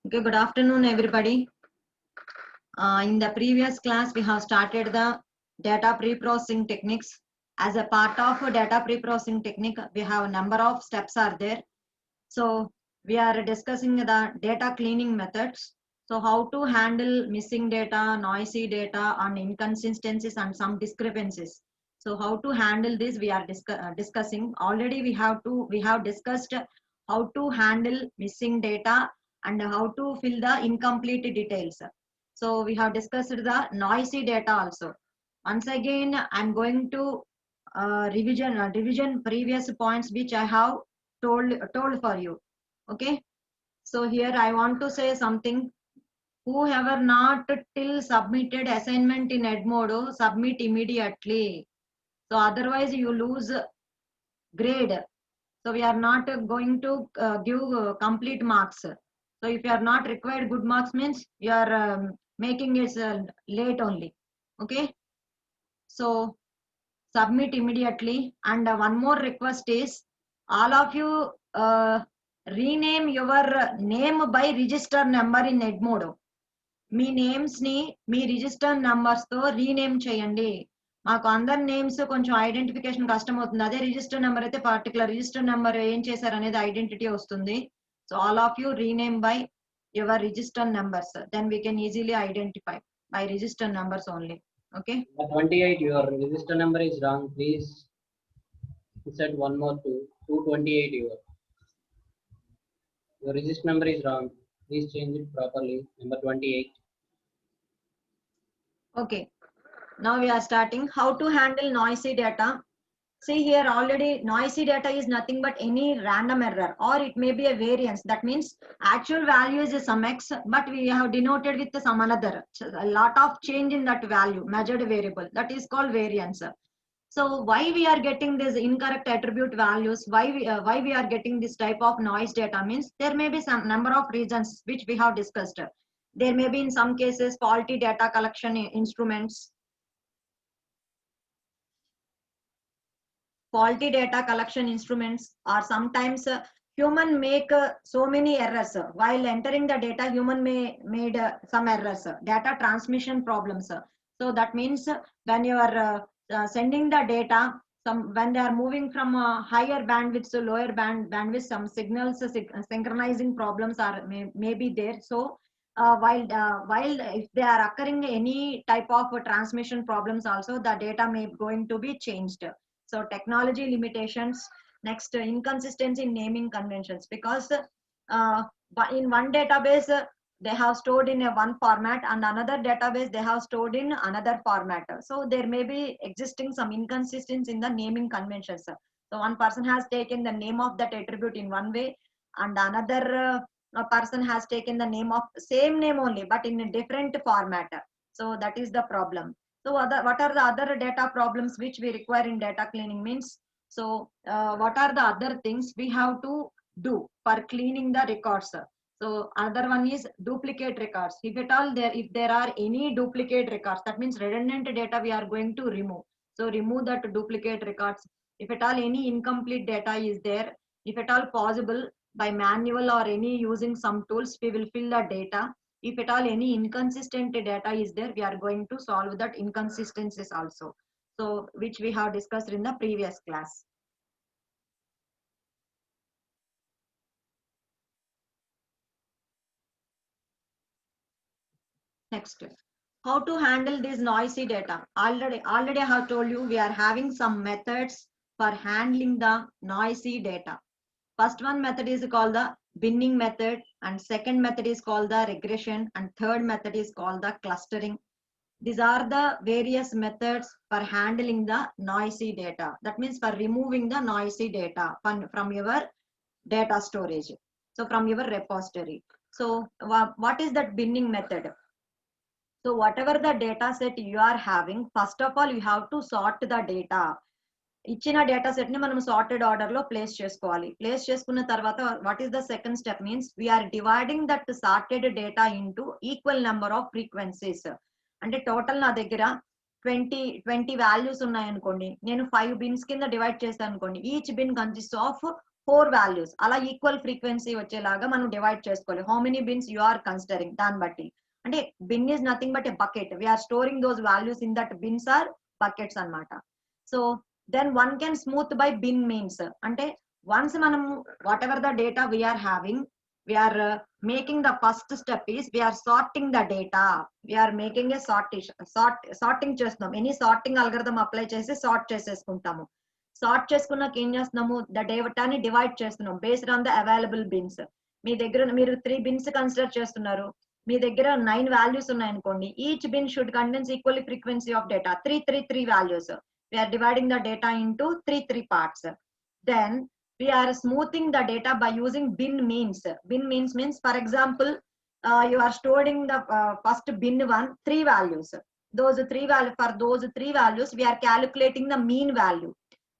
Okay, good afternoon, everybody. In the previous class, we have started the data pre-processing techniques. As a part of data pre-processing technique, we have a number of steps are there. So we are discussing the data cleaning methods. So how to handle missing data, noisy data, and inconsistencies and some discrepancies. So how to handle this we are discussing. Already we have discussed how to handle missing data and how to fill the incomplete details. So we have discussed the noisy data also. Once again, I'm going to revision previous points which I have told for you. Okay, so here I want to say something. Whoever not till submitted assignment in Edmodo, submit immediately. So otherwise you lose grade. So we are not going to give complete marks. So if you are not required good marks means you are making it late only. Okay, so submit immediately. And one more request is all of you rename your name by register number in Edmodo. మీ names ని మీ register numbers తో rename చేయండి. మాకు అందరి names కొంచెం identification కష్టం అవుతుంది. అదే రిజిస్టర్ నెంబర్ అయితే పర్టికులర్ రిజిస్టర్ నెంబర్ ఏం చేశారు అనేది ఐడెంటిటీ వస్తుంది. So all of you rename by your register numbers, then we can easily identify by register numbers only. Okay, 28 your register number is wrong, please insert one more 228 your register number is wrong, please change it properly, number 28. okay, now we are starting how to handle noisy data. See here, already noisy data is nothing but any random error, or it may be a variance. That means actual value is some x, but we have denoted with some another, a lot of change in that value, measured variable, that is called variance. So why we are getting this incorrect attribute values, why we are getting this type of noise data means there may be some number of reasons which we have discussed. There may be in some cases faulty data collection instruments, faulty data collection instruments, or sometimes human make so many errors while entering the data. Human may made some errors, data transmission problems. So that means when you are sending the data, when they are moving from higher bandwidth to lower bandwidth, some signals synchronizing problems are may be there. So while if they are occurring any type of transmission problems also, the data may going to be changed. So technology limitations. Next, inconsistency in naming conventions, because in one database they have stored in a one format and another database they have stored in another format. So there may be existing some inconsistency in the naming conventions. So one person has taken the name of that attribute in one way, and another person has taken the name of same name only but in a different format. So that is the problem. So what are the other data problems which we require in data cleaning means? So what are the other things we have to do for cleaning the records? So another one is duplicate records. If at all if there are any duplicate records, that means redundant data we are going to remove. So remove that duplicate records. If at all any incomplete data is there, if at all possible by manual or any using some tools, we will fill the data. If at all any inconsistent data is there, we are going to solve that inconsistencies also. So which we have discussed in the previous class. Next, how to handle this noisy data. Already I have told you we are having some methods for handling the noisy data. First one method is called the binning method, and second method is called the regression, and third method is called the clustering. These are the various methods for handling the noisy data. That means for removing the noisy data from your data storage. So from your repository. So what is that binning method? So whatever the data set you are having, first of all you have to sort the data. ఇచ్చిన data set ని మనం sorted order లో place చేసుకోవాలి. Place చేసుకున్న తర్వాత what is the second step means we are dividing that sorted data into equal number of frequencies. అంటే total నా దగ్గర 20 వాల్యూస్ ఉన్నాయనుకోండి, నేను 5 బిన్స్ కింద డివైడ్ చేస్తాను అనుకోండి. Each bin consist of 4 values అలా ఈక్వల్ ఫ్రీక్వెన్సీ వచ్చేలాగా మనం డివైడ్ చేసుకోవాలి. How many bins you are considering దాన్ని బట్టి. అంటే bin is nothing but a bucket. We are storing those values in that bins or buckets అన్నమాట. So then one can smooth by bin means అంటే once మనం whatever the data we are having we are making the first step is we are sorting the data. We are making a sorting చేస్తున్నాం. Any sorting algorithm apply చేసి sort చేసేసుకుంటాము. Sort చేసుకున్నాక ఏం చేస్తున్నాము, the డేటాని divide చేస్తున్నాం based on the available bins. మీ దగ్గర మీరు 3 బిన్స్ కన్సిడర్ చేస్తున్నారు, మీ దగ్గర 9 వాల్యూస్ ఉన్నాయనుకోండి. Each bin should contains equally frequency of data 3 values. We are dividing the data into 3 parts. Then we are smoothing the data by using bin means. Bin means for example, you are storing the first bin 1 3 values. Those 3 values, for those 3 values we are calculating the mean value.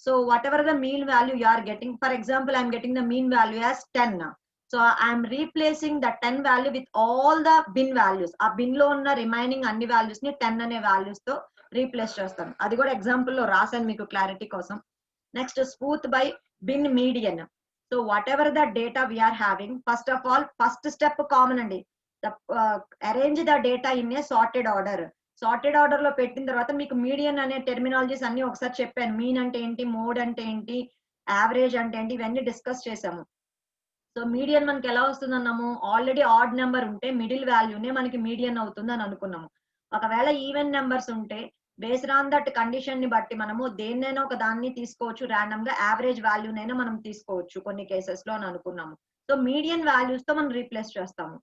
So whatever the mean value you are getting, for example I am getting the mean value as 10. So I am replacing the 10 value with all the bin values. ఆ bin లో ఉన్న remaining అన్ని values ని 10 అనే values తో replace చేస్తాను. అది కూడా ఎగ్జాంపుల్ లో రాశాను మీకు క్లారిటీ కోసం. Next smooth by bin median. So whatever the data we are having, first of all first step common అండి. arrange the data in a sorted order. Sorted order లో పెట్టిన తర్వాత మీకు మీడియన్ అనే టెర్మినాలజీస్ అన్ని ఒకసారి చెప్పాను. మీన్ అంటే ఏంటి, మోడ్ అంటే ఏంటి, యావరేజ్ అంటే ఏంటి, ఇవన్నీ డిస్కస్ చేసాము. సో మీడియన్ మనకి ఎలా వస్తుంది అన్నాము, ఆల్రెడీ ఆడ్ నెంబర్ ఉంటే మిడిల్ వాల్యూనే మనకి మీడియన్ అవుతుంది అని అనుకున్నాము. ఒకవేళ ఈవెన్ నెంబర్స్ ఉంటే బేస్డ్ ఆన్ దట్ కండిషన్ ని బట్టి మనము దేన్నైనా ఒక దాన్ని తీసుకోవచ్చు, ర్యాండమ్ గా యావరేజ్ వాల్యూనైనా మనం తీసుకోవచ్చు కొన్ని కేసెస్ లో అని అనుకున్నాము. సో మీడియన్ వాల్యూస్ తో మనం రీప్లేస్ చేస్తాము.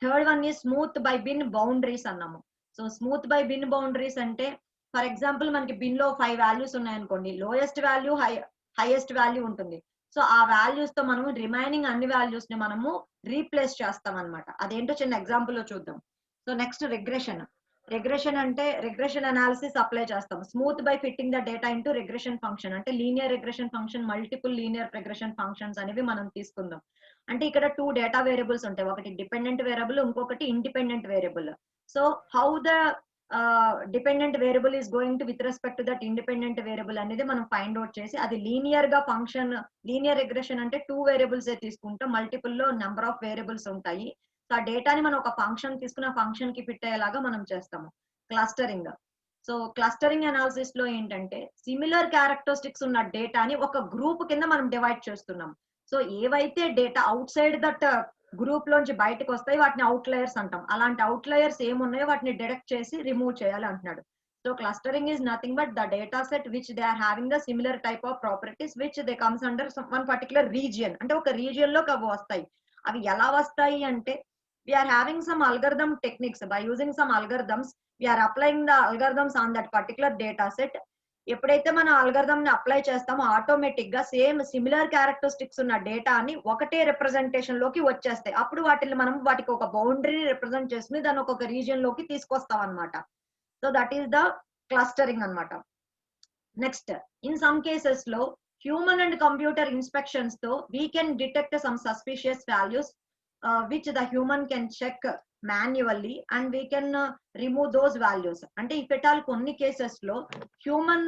థర్డ్ వన్ ఈ స్మూత్ బై బిన్ బౌండరీస్ అన్నాము. So smooth by bin boundaries అంటే ఫర్ ఎగ్జాంపుల్ మనకి బిన్ లో 5 వాల్యూస్ ఉన్నాయనుకోండి, లోయెస్ట్ వాల్యూ హైయెస్ట్ వాల్యూ ఉంటుంది. సో ఆ వాల్యూస్ తో మనము రిమైనింగ్ అన్ని వాల్యూస్ ని మనము రీప్లేస్ చేస్తాం అనమాట. అదేంటో చిన్న ఎగ్జాంపుల్ లో చూద్దాం. So next regression. రిగ్రెషన్ అంటే రిగ్రెషన్ అనాలిసిస్ అప్లై చేస్తాం. Smooth by fitting the data into regression function. అంటే linear regression function, multiple linear regression functions అనేవి మనం తీసుకుందాం. అంటే ఇక్కడ 2 డేటా వేరియబుల్స్ ఉంటాయి, ఒకటి డిపెండెంట్ వేరియబుల్, ఇంకొకటి independent variable. So how the dependent variable is going to with respect to that independent variable అనేది మనం ఫైండ్ అవుట్ చేసి అది లీనియర్ గా ఫంక్షన్. లీనియర్ రిగ్రెషన్ అంటే 2 వేరియబుల్స్ తీసుకుంటాం, మల్టిపుల్ లో నెంబర్ ఆఫ్ వేరియబుల్స్ ఉంటాయి. సో ఆ డేటాని మనం ఒక ఫంక్షన్ తీసుకున్న ఫంక్షన్ కి ఫిట్ అయ్యేలాగా మనం చేస్తాము. క్లస్టరింగ్. సో క్లస్టరింగ్ అనాలిసిస్ లో ఏంటంటే సిమిలర్ క్యారెక్టరిస్టిక్స్ ఉన్న డేటాని ఒక గ్రూప్ కింద మనం డివైడ్ చేస్తున్నాం. సో ఏవైతే data out side that group లోంచి బయటకు వస్తాయి వాటిని అవుట్లయర్స్ అంటాం. అలాంటి అవుట్లయర్స్ ఏమున్నాయో వాటిని డిడక్ట్ చేసి రిమూవ్ చేయాలి అంటున్నాడు. So clustering is nothing but the data set which they are having the similar type of properties which they comes under one particular region. అంటే ఒక రీజియన్ లోకి అవి వస్తాయి. అవి ఎలా వస్తాయి అంటే we are having some algorithm techniques. By using some algorithms we are applying the algorithms on that particular data set. ఎప్పుడైతే మనం అల్గరిథం ని అప్లై చేస్తామో ఆటోమేటిక్ గా సేమ్ సిమిలర్ క్యారెక్టరిస్టిక్స్ ఉన్న డేటాని ఒకటే రిప్రజెంటేషన్ లోకి వచ్చేస్తాయి. అప్పుడు వాటిని మనం వాటికి ఒక బౌండరీ రిప్రజెంట్ చేసుకుని దాన్ని ఒక రీజియన్ లోకి తీసుకొస్తాం అనమాట. So that is the clustering అనమాట. నెక్స్ట్ ఇన్ సమ్ కేసెస్ లో హ్యూమన్ అండ్ కంప్యూటర్ ఇన్స్పెక్షన్స్ తో we can detect some suspicious values which the human can check manually and we can remove those values. అంటే if at all కొన్ని cases లో human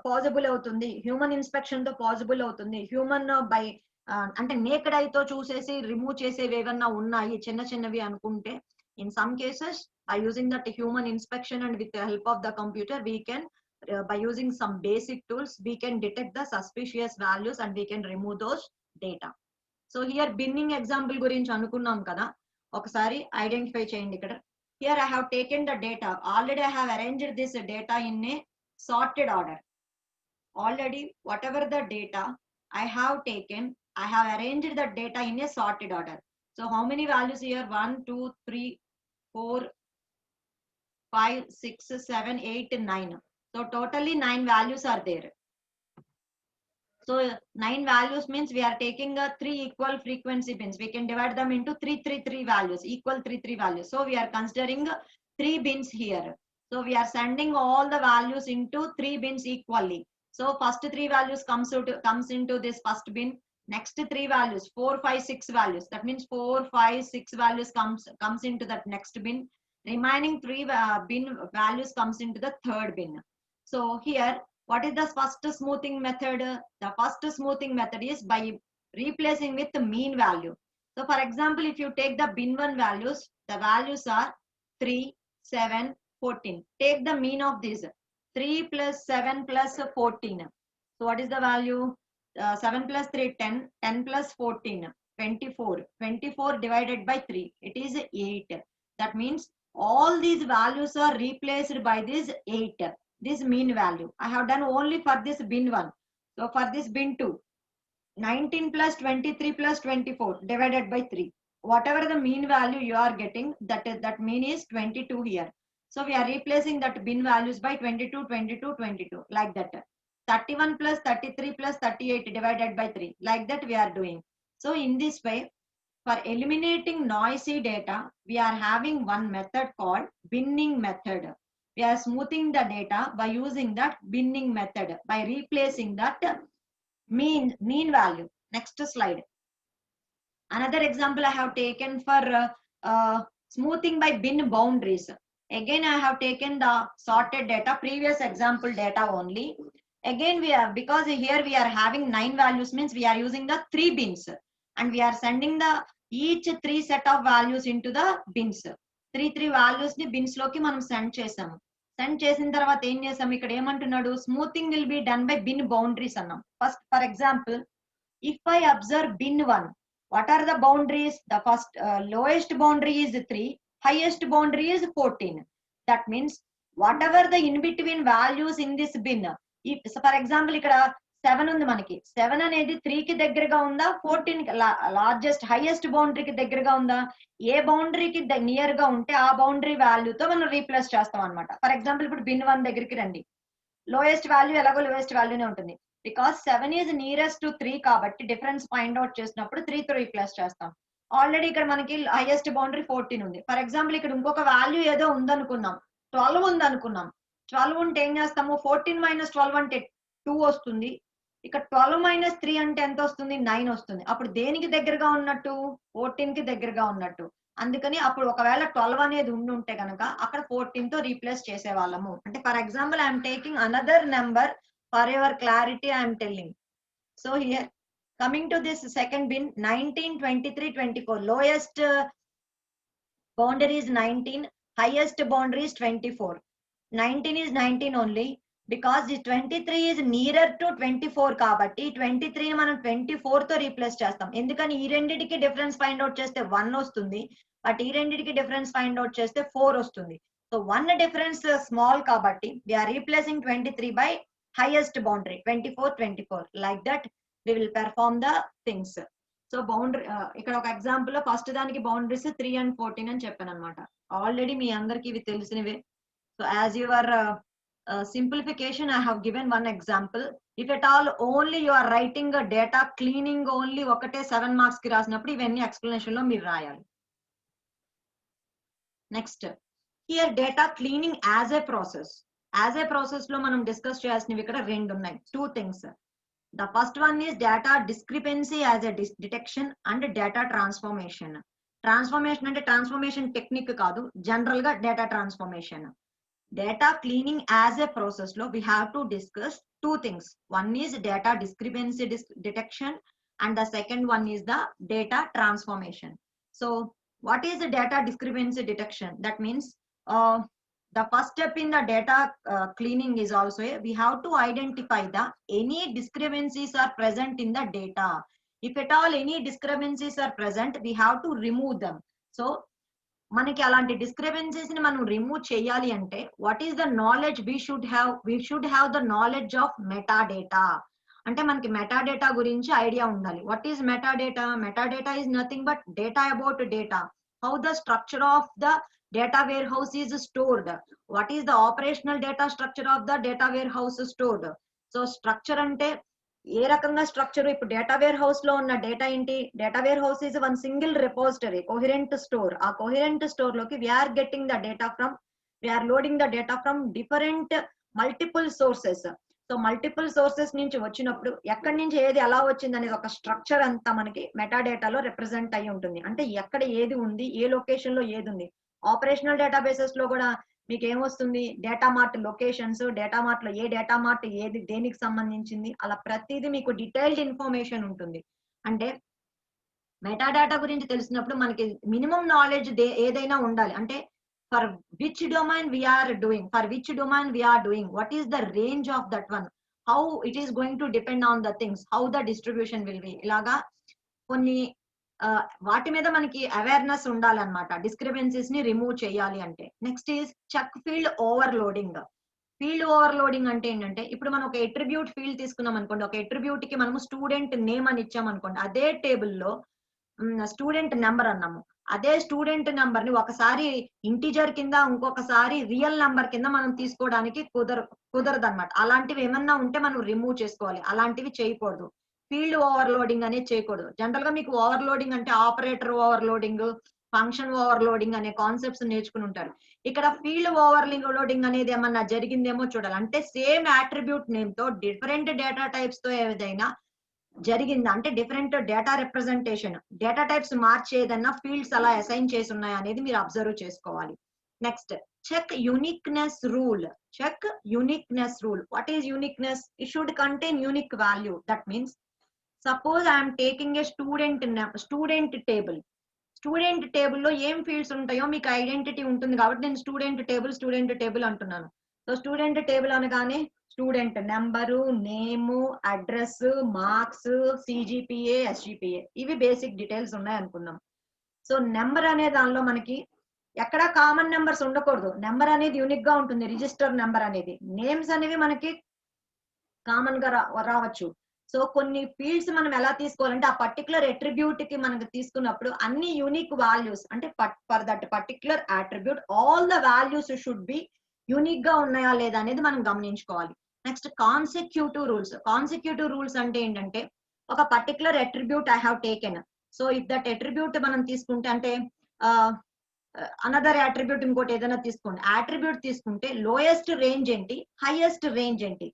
possible అవుతుంది, human inspection తో possible అవుతుంది, human by అంటే naked I తో చూసేసి remove చేసేవి ఏమన్నా ఉన్నాయి చిన్న చిన్నవి అనుకుంటే, in some cases by using that human inspection and with the help of the computer we can by using some basic tools we can detect the suspicious values and we can remove those data. So here binning example గురించి అనుకున్నాం కదా, ఒకసారి identify చేయండి ఇక్కడ. Here I have taken the data, already I have arranged this data in a sorted order. Already whatever the data I have taken, I have arranged the data in a sorted order. So how many values here 1 2 3 4 5 6 7 8 9. So totally 9 values are there. So 9 values means we are taking 3 equal frequency bins. We can divide them into 3 values, equal 3 values. So we are considering 3 bins here. So we are sending all the values into 3 bins equally. So first 3 values comes into this first bin. Next 3 values, 4 5 6 values. That means 4 5 6 values comes into that next bin. Remaining 3 bin values comes into the third bin. So here what is the first smoothing method? The first smoothing method is by replacing with the mean value. So for example, if you take the bin 1 values, the values are 3, 7, 14. Take the mean of these. 3 plus 7 plus 14. So what is the value? 7 plus 3, 10. 10 plus 14, 24. 24 divided by 3. It is 8. That means all these values are replaced by this 8. This mean value. I have done only for this bin 1. So for this bin 2. 19 plus 23 plus 24 divided by 3. Whatever the mean value you are getting, that mean is 22 here. So we are replacing that bin values by 22, 22, 22 like that. 31 plus 33 plus 38 divided by 3 like that we are doing. So in this way, for eliminating noisy data, we are having one method called binning method. We are smoothing the data by using that binning method by replacing that mean value. Next slide. Another example I have taken for smoothing by bin boundaries. Again, I have taken the sorted data, previous example data only. Again, we are, because here we are having 9 values, means we are using the 3 bins and we are sending the each 3 set of values into the bins. 3 values ni bins loki manam send chesamu. Send చేసిన తర్వాత ఏం చేసాం, ఇక్కడ ఏమంటున్నాడు, smoothing will be done by bin boundaries అన్నాం. First for example, if I observe bin 1, what are the boundaries? The first lowest boundary is 3, highest boundary is 14. That means whatever the in between values in this bin, if for example ikkada 7 ఉంది మనకి, 7 అనేది 3 కి దగ్గరగా ఉందా, 14 కి largest highest బౌండరీకి దగ్గరగా ఉందా, ఏ బౌండరీకి near గా ఉంటే ఆ బౌండరీ వాల్యూతో మనం రీప్లేస్ చేస్తాం అనమాట. ఫర్ ఎగ్జాంపుల్ ఇప్పుడు బిన్ 1 దగ్గరికి రండి, లోయెస్ట్ వాల్యూ ఎలాగో లోయెస్ట్ వాల్యూనే ఉంటుంది, బికాస్ 7 ఈజ్ నియరెస్ట్ టు 3 కాబట్టి డిఫరెన్స్ ఫైండ్ అవుట్ చేసినప్పుడు 3 తో రీప్లేస్ చేస్తాం. ఆల్రెడీ ఇక్కడ మనకి హైయెస్ట్ బౌండరీ 14 ఉంది. ఫర్ ఎగ్జాంపుల్ ఇక్కడ ఇంకొక వాల్యూ ఏదో ఉందనుకున్నాం, 12 ఉంది అనుకున్నాం. 12 ఉంటే ఏం చేస్తాము, 14 మైనస్ 12 అంటే 2 వస్తుంది. ఇక్కడ 12 మైనస్ 3 అంటే ఎంత వస్తుంది, 9 వస్తుంది. అప్పుడు దేనికి దగ్గరగా ఉన్నట్టు, 14 కి దగ్గరగా ఉన్నట్టు. అందుకని అప్పుడు ఒకవేళ 12 అనేది ఉంటే కనుక అక్కడ 14 తో రీప్లేస్ చేసేవాళ్ళము. అంటే for example I'm taking another number for your clarity I'm telling. So here coming to this second bin, 19, 23, 24. Lowest boundary is 19, highest boundary is 24. 19 is 19 only. Because this 23 is nearer to 24 కాబట్టి 23 ని మనం 24 తో replace చేస్తాం. ఎందుకని ఈ రెండిటికి difference find out చేస్తే 1 వస్తుంది, బట్ ఈ రెండిటికి డిఫరెన్స్ ఫైండ్ అవుట్ చేస్తే 4 వస్తుంది. సో 1 డిఫరెన్స్ స్మాల్ కాబట్టి we are replacing 23 by highest boundary 24, 24. Like that we will perform the things. So boundary ఇక్కడ ఒక ఎగ్జాంపుల్ లో ఫస్ట్ దానికి బౌండరీస్ 3 and 14 అని చెప్పాను అనమాట. ఆల్రెడీ మీ అందరికి ఇవి తెలిసినవే. So as your simplification, I have given one example. If at all only you are writing a data cleaning only ఒకటే 7 marks కి రాసినప్పుడు ఇవన్నీ explanation లో మీరు రాయాలి. Next, here data cleaning as a process. As a process లో మనం discuss చేయాల్సినవి ఇక్కడ రెండు ఉన్నాయి, 2 things. The first one is data discrepancy as a detection and data transformation. Transformation అంటే ట్రాన్స్ఫర్మేషన్ టెక్నిక్ కాదు, జనరల్ గా data transformation. Data cleaning as a process lo we have to discuss 2 things. One is data discrepancy detection and the second one is the data transformation. So what is the data discrepancy detection? That means the first step in the data cleaning is also we have to identify the any discrepancies are present in the data. If at all any discrepancies are present, we have to remove them. So మనకి అలాంటి discrepancies ని మనం remove చేయాలి అంటే what is the knowledge we should have the knowledge of metadata. అంటే మనకి metadata గురించి idea ఉండాలి. What is metadata? Metadata is nothing but data about data, how the structure of the data warehouse is stored, what is the operational data structure of the data warehouse stored. So structure అంటే ఏ రకంగా structure, ఇప్పుడు data wear house లో ఉన్న data ఏంటి, data warehouse is one single repository, coherent store. ఆ coherent store లోకి we are getting the data from, we are loading the data from different multiple sources. So multiple sources నుంచి వచ్చినప్పుడు ఎక్కడి నుంచి ఏది ఎలా వచ్చింది అనేది ఒక స్ట్రక్చర్ అంతా మనకి మెటాడేటాలో రిప్రజెంట్ అయి ఉంటుంది. అంటే ఎక్కడ ఏది ఉంది, ఏ లొకేషన్ లో ఏది ఉంది. ఆపరేషనల్ డేటాబేసెస్ లో కూడా మీకు ఏమొస్తుంది, data mart locations, data mart లో ఏ డేటా మార్ట్ ఏది దేనికి సంబంధించింది, అలా ప్రతిదీ మీకు డీటెయిల్డ్ ఇన్ఫర్మేషన్ ఉంటుంది. అంటే మెటాడాటా గురించి తెలిసినప్పుడు మనకి మినిమం నాలెడ్జ్ ఏదైనా ఉండాలి. అంటే for which domain we are doing, what is the range of that one, how it is going to depend on the things, how the distribution will be, ఇలాగా కొన్ని వాటి మీద మనకి అవేర్నెస్ ఉండాలన్నమాట, డిస్క్రిపెన్సీస్ ని రిమూవ్ చేయాలి అంటే. Next is check field overloading. Field overloading అంటే ఏంటంటే, ఇప్పుడు మనం ఒక ఎట్రిబ్యూట్ ఫీల్డ్ తీసుకున్నాం అనుకోండి, ఒక ఎట్రిబ్యూట్ కి మనము స్టూడెంట్ నేమ్ అని ఇచ్చాం అనుకోండి, అదే టేబుల్లో స్టూడెంట్ నెంబర్ అన్నాము, అదే స్టూడెంట్ నెంబర్ ని ఒకసారి ఇంటిజర్ కింద, ఇంకొకసారి రియల్ నెంబర్ కింద మనం తీసుకోవడానికి కుదరదు అనమాట. అలాంటివి ఏమన్నా ఉంటే మనం రిమూవ్ చేసుకోవాలి, అలాంటివి చేయకూడదు. ఫీల్డ్ ఓవర్లోడింగ్ అనేది చేయకూడదు. జనరల్ గా మీకు ఓవర్లోడింగ్ అంటే ఆపరేటర్ ఓవర్లోడింగ్, ఫంక్షన్ ఓవర్లోడింగ్ అనే కాన్సెప్ట్స్ నేర్చుకుని ఉంటారు. ఇక్కడ ఫీల్డ్ ఓవర్లోడింగ్ అనేది ఏమన్నా జరిగిందేమో చూడాలి. అంటే సేమ్ అట్రిబ్యూట్ నేమ్ తో డిఫరెంట్ డేటా టైప్స్ తో ఏదైనా జరిగిందా, అంటే different data representation, data types మార్చి ఏదైనా ఫీల్డ్స్ అలా అసైన్ చేసి ఉన్నాయా అనేది మీరు అబ్జర్వ్ చేసుకోవాలి. Next check uniqueness rule. What is uniqueness? It should contain unique value. That means suppose I'm taking a student table. Student టేబుల్లో ఏం ఫీల్డ్స్ ఉంటాయో మీకు ఐడెంటిటీ ఉంటుంది కాబట్టి నేను స్టూడెంట్ టేబుల్ అంటున్నాను. సో స్టూడెంట్ టేబుల్ అనగానే student number, name, address, marks, CGPA, SGPA, ఇవి బేసిక్ డీటెయిల్స్ ఉన్నాయి అనుకుందాం. సో నెంబర్ అనే దానిలో మనకి ఎక్కడ కామన్ నెంబర్స్ ఉండకూడదు. నెంబర్ అనేది యూనిక్ గా ఉంటుంది, రిజిస్టర్ నెంబర్ అనేది. నేమ్స్ అనేవి మనకి కామన్ గా రావచ్చు. సో కొన్ని ఫీల్డ్స్ మనం ఎలా తీసుకోవాలంటే, ఆ పర్టికులర్ అట్రిబ్యూట్ కి మనకు తీసుకున్నప్పుడు అన్ని యూనిక్ వాల్యూస్, అంటే for that particular attribute all the values should be unique గా ఉన్నాయా లేదా అనేది మనం గమనించుకోవాలి. నెక్స్ట్ కాన్సిక్యూటివ్ రూల్స్ అంటే ఏంటంటే, ఒక particular attribute I have taken. So if that attribute మనం తీసుకుంటే, అంటే అనదర్ అట్రిబ్యూట్ ఇంకోటి ఏదైనా తీసుకోండి, అట్రిబ్యూట్ తీసుకుంటే లోయెస్ట్ రేంజ్ ఏంటి, హైయెస్ట్ రేంజ్ ఏంటి,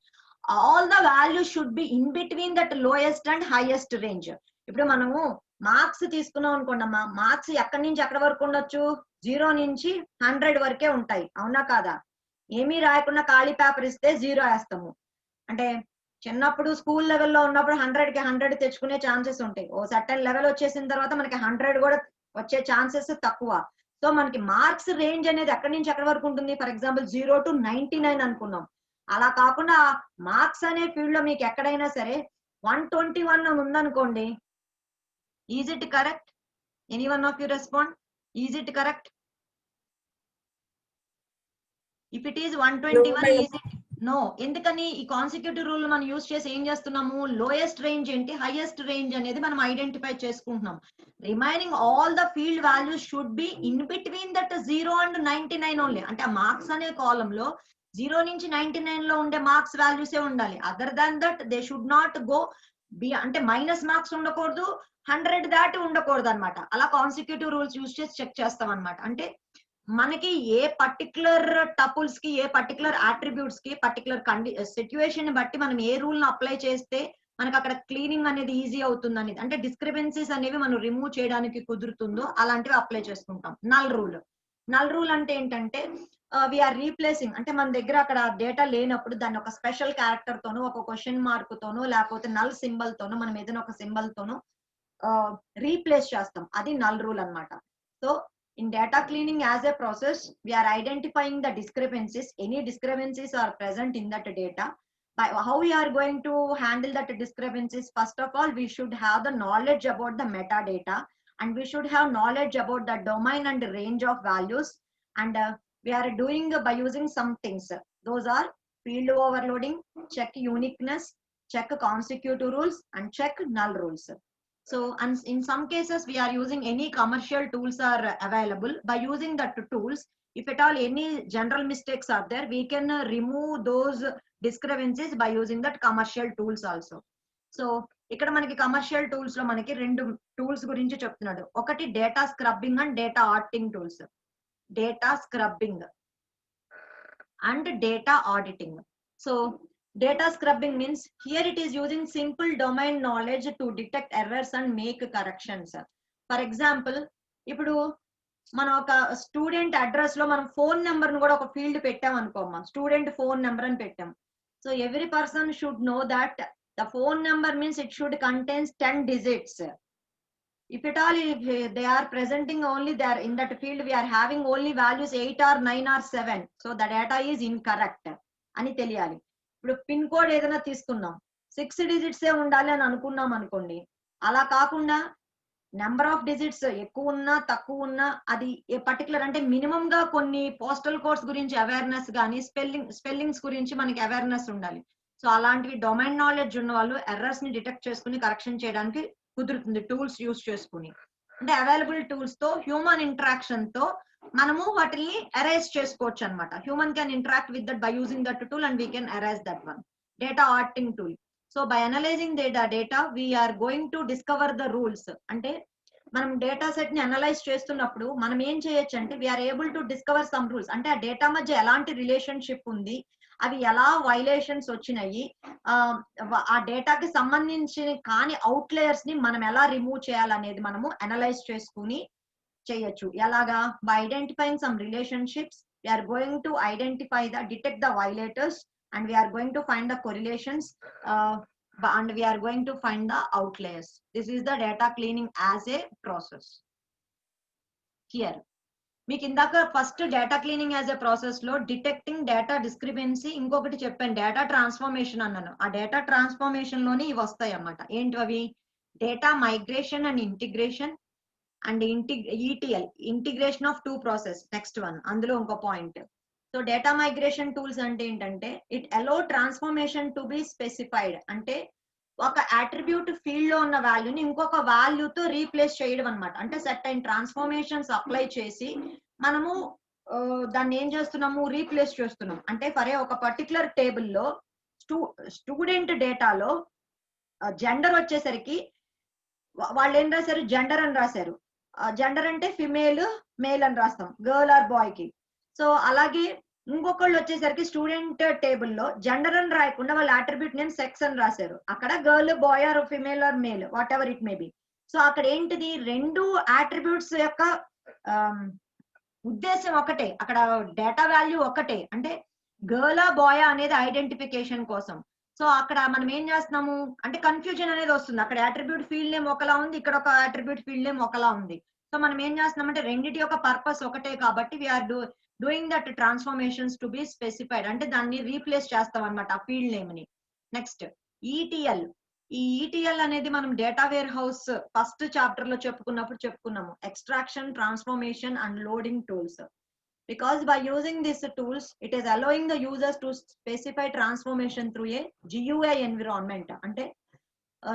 all the values should be in between that lowest and highest range. ఇప్పుడు మనము మార్క్స్ తీసుకున్నాం అనుకోండి అమ్మా, మార్క్స్ ఎక్కడి నుంచి ఎక్కడి వరకు ఉండొచ్చు, 0 నుంచి 100 వరకే ఉంటాయి, అవునా కాదా? ఏమీ రాయకుండా ఖాళీ పేపర్ ఇస్తే 0 వేస్తాము. అంటే చిన్నప్పుడు స్కూల్ లెవెల్లో ఉన్నప్పుడు 100కి 100 తెచ్చుకునే ఛాన్సెస్ ఉంటాయి. ఓ సర్టన్ లెవెల్ వచ్చేసిన తర్వాత మనకి 100 కూడా వచ్చే ఛాన్సెస్ తక్కువ. సో మనకి మార్క్స్ రేంజ్ అనేది ఎక్కడి నుంచి ఎక్కడి వరకు ఉంటుంది, ఫర్ ఎగ్జాంపుల్ 0 to 99 అనుకున్నాం. అలా కాకుండా మార్క్స్ అనే ఫీల్డ్ లో మీకు ఎక్కడైనా సరే 121 అని ఉందనుకోండి, is it correct? Any one of you respond, is it correct? If it is 121, is it? No. ఎందుకని? ఈ కాన్సిక్యూటివ్ రూల్ మనం యూజ్ చేసి ఏం చేస్తున్నాము, లోయెస్ట్ రేంజ్ ఏంటి, హైయెస్ట్ రేంజ్ అనేది మనం ఐడెంటిఫై చేసుకుంటున్నాం. Remaining all the field values should be in between that 0 and 99 only. అంటే ఆ మార్క్స్ అనే కాలం లో 0 నుంచి 99 లో ఉండే మార్క్స్ వాల్యూసే ఉండాలి. Other than that they should not go be, అంటే మైనస్ మార్క్స్ ఉండకూడదు, 100 దాటి ఉండకూడదు అనమాట. అలా కాన్సిక్యూటివ్ రూల్స్ యూజ్ చేసి చెక్ చేస్తాం అనమాట. అంటే మనకి ఏ పర్టికులర్ టపుల్స్ కి, ఏ పర్టికులర్ అట్రిబ్యూట్స్ కి, పర్టికులర్ సిచ్యువేషన్ బట్టి మనం ఏ రూల్ ను అప్లై చేస్తే మనకు అక్కడ క్లీనింగ్ అనేది ఈజీ అవుతుంది అనేది, అంటే డిస్క్రిపెన్సీస్ అనేవి మనం రిమూవ్ చేయడానికి కుదురుతుందో అలాంటివి అప్లై చేసుకుంటాం. నల్ రూల్ అంటే ఏంటంటే, వీఆర్ రీప్లేసింగ్, అంటే మన దగ్గర అక్కడ డేటా లేనప్పుడు దాన్ని ఒక స్పెషల్ క్యారెక్టర్ తోనో, ఒక క్వశ్చన్ మార్క్ తోనో, లేకపోతే నల్ సింబల్ తోనో, మనం ఏదైనా ఒక సింబల్ తోనో రీప్లేస్ చేస్తాం. అది నల్ రూల్ అన్నమాట. So in data cleaning as a process, we are identifying the discrepancies. Any discrepancies are present in that data. By how we are going to handle that discrepancies? First of all, we should have the knowledge about the metadata, and we should have knowledge about the domain and range of values. And we are doing by using some things. Those are field overloading, check uniqueness, check consecutive rules, and check null rules. So, and in some cases we are using any commercial tools are available. By using that tools, if at all any general mistakes are there, we can remove those discrepancies by using that commercial tools also. So ఇక్కడ మనకి commercial tools లో మనకి 2 tools గురించి చెప్తున్నాడు. ఒకటి data scrubbing and data auditing tools. Data scrubbing and data auditing. So data scrubbing means here it is using simple domain knowledge to detect errors and make corrections. For example, ఇప్పుడు మనం ఒక student address లో మనం phone number ను కూడా ఒక field పెట్టాం అనుకోమ్మా, student phone number అని పెట్టాం. So every person should know that The phone number means it should contains 10 digits. If at all, if they are presenting only there in that field, we are having only values 8 or 9 or 7. So the data is incorrect. అని తెలియాలి. ఇప్పుడు pin code ఏదైనా తీసుకున్నాం 6 digits ఏ ఉండాలి అని అనుకున్నాం అనుకోండి, అలా కాకుండా నెంబర్ ఆఫ్ డిజిట్స్ ఎక్కువ ఉన్నా తక్కువ ఉన్నా అది ఏ పర్టికులర్ అంటే మినిమం గా కొన్ని పోస్టల్ కోడ్స్ గురించి అవేర్నెస్ కానీ స్పెల్లింగ్స్ గురించి మనకి అవేర్నెస్ ఉండాలి. సో అలాంటివి డొమైన్ నాలెడ్జ్ ఉన్న వాళ్ళు ఎర్రర్స్ ని డిటెక్ట్ చేసుకుని కరెక్షన్ చేయడానికి కుదురుతుంది టూల్స్ యూస్ చేసుకుని. అంటే అవైలబుల్ టూల్స్ తో హ్యూమన్ ఇంటరాక్షన్ తో మనము వాటిని ఎరైజ్ చేసుకోవచ్చు అనమాట. Human can interact with that by using that tool and we can erase that one. Data auditing tool. So by analyzing data we are going to discover the rules. అంటే మనం data set ని analyse చేస్తున్నప్పుడు మనం ఏం చేయొచ్చు అంటే we are able to discover some rules. అంటే ఆ డేటా మధ్య ఎలాంటి రిలేషన్షిప్ ఉంది, అవి ఎలా వైలేషన్స్ వచ్చినాయి, ఆ డేటాకి సంబంధించిన కాని అవుట్లేయర్స్ ని మనం ఎలా రిమూవ్ చేయాలనేది మనము అనలైజ్ చేసుకుని చేయొచ్చు. ఎలాగా? By identifying some relationships we are going to identify detect the violators and we are going to find the correlations and we are going to find the outliers. This is the data cleaning as a process. Here మీకు ఇందాక first data cleaning as a process లో detecting data discrepancy, ఇంకొకటి చెప్పాను data transformation అన్నాను. ఆ data transformation లోని ఇవి వస్తాయి అన్నమాట. ఏంటి అవి? Data migration and integration and ETL, integration of two process. Next one అందులో ఇంకో point. So data migration tools అంటే ఏంటంటే it allow transformation to be specified. అంటే ఒక అట్రిబ్యూట్ ఫీల్డ్ లో ఉన్న వాల్యూని ఇంకొక వాల్యూతో రీప్లేస్ చేయడం అనమాట. అంటే సెట్ అయిన ట్రాన్స్ఫర్మేషన్స్ అప్లై చేసి మనము దాన్ని ఏం చేస్తున్నాము? రీప్లేస్ చేస్తున్నాం. అంటే ఫర్ ఒక పర్టికులర్ టేబుల్లో స్టూడెంట్ డేటాలో జెండర్ వచ్చేసరికి వాళ్ళు ఏం రాశారు? జెండర్ అని రాశారు. జెండర్ అంటే ఫిమేల్ మేల్ అని రాస్తాం, గర్ల్ ఆర్ బాయ్ కి. సో అలాగే ఇంకొకళ్ళు వచ్చేసరికి స్టూడెంట్ టేబుల్లో జెండర్ అని రాయకుండా వాళ్ళ అట్రిబ్యూట్ నేమ్ సెక్స్ అని రాశారు. అక్కడ girl boy or female or male whatever it may be. So అక్కడ ఏంటిది? రెండు అట్రిబ్యూట్స్ యొక్క ఉద్దేశం ఒకటే, అక్కడ డేటా వాల్యూ ఒకటే. అంటే గర్ల్ బాయ్ అనేది ఐడెంటిఫికేషన్ కోసం. సో అక్కడ మనం ఏం చేస్తున్నాము అంటే కన్ఫ్యూజన్ అనేది వస్తుంది. అక్కడ అట్రిబ్యూట్ ఫీల్డ్ నేమ్ ఒకలా ఉంది, ఇక్కడ ఒక అట్రిబ్యూట్ ఫీల్డ్ నేమ్ ఒకలా ఉంది. సో మనం ఏం చేస్తున్నాం అంటే రెండిటి యొక్క పర్పస్ ఒకటే కాబట్టి we are doing that transformations to be specified. అంటే దాన్ని రీప్లేస్ చేస్తాం అనమాట ఆ ఫీల్డ్ నేమ్ ని. Next ETL. ఈ ఈటీఎల్ అనేది మనం data warehouse first chapter లో చెప్పుకున్నాము. Extraction, transformation and loading tools. Because by using these tools, it is allowing the users to specify transformation through a GUI environment. Ante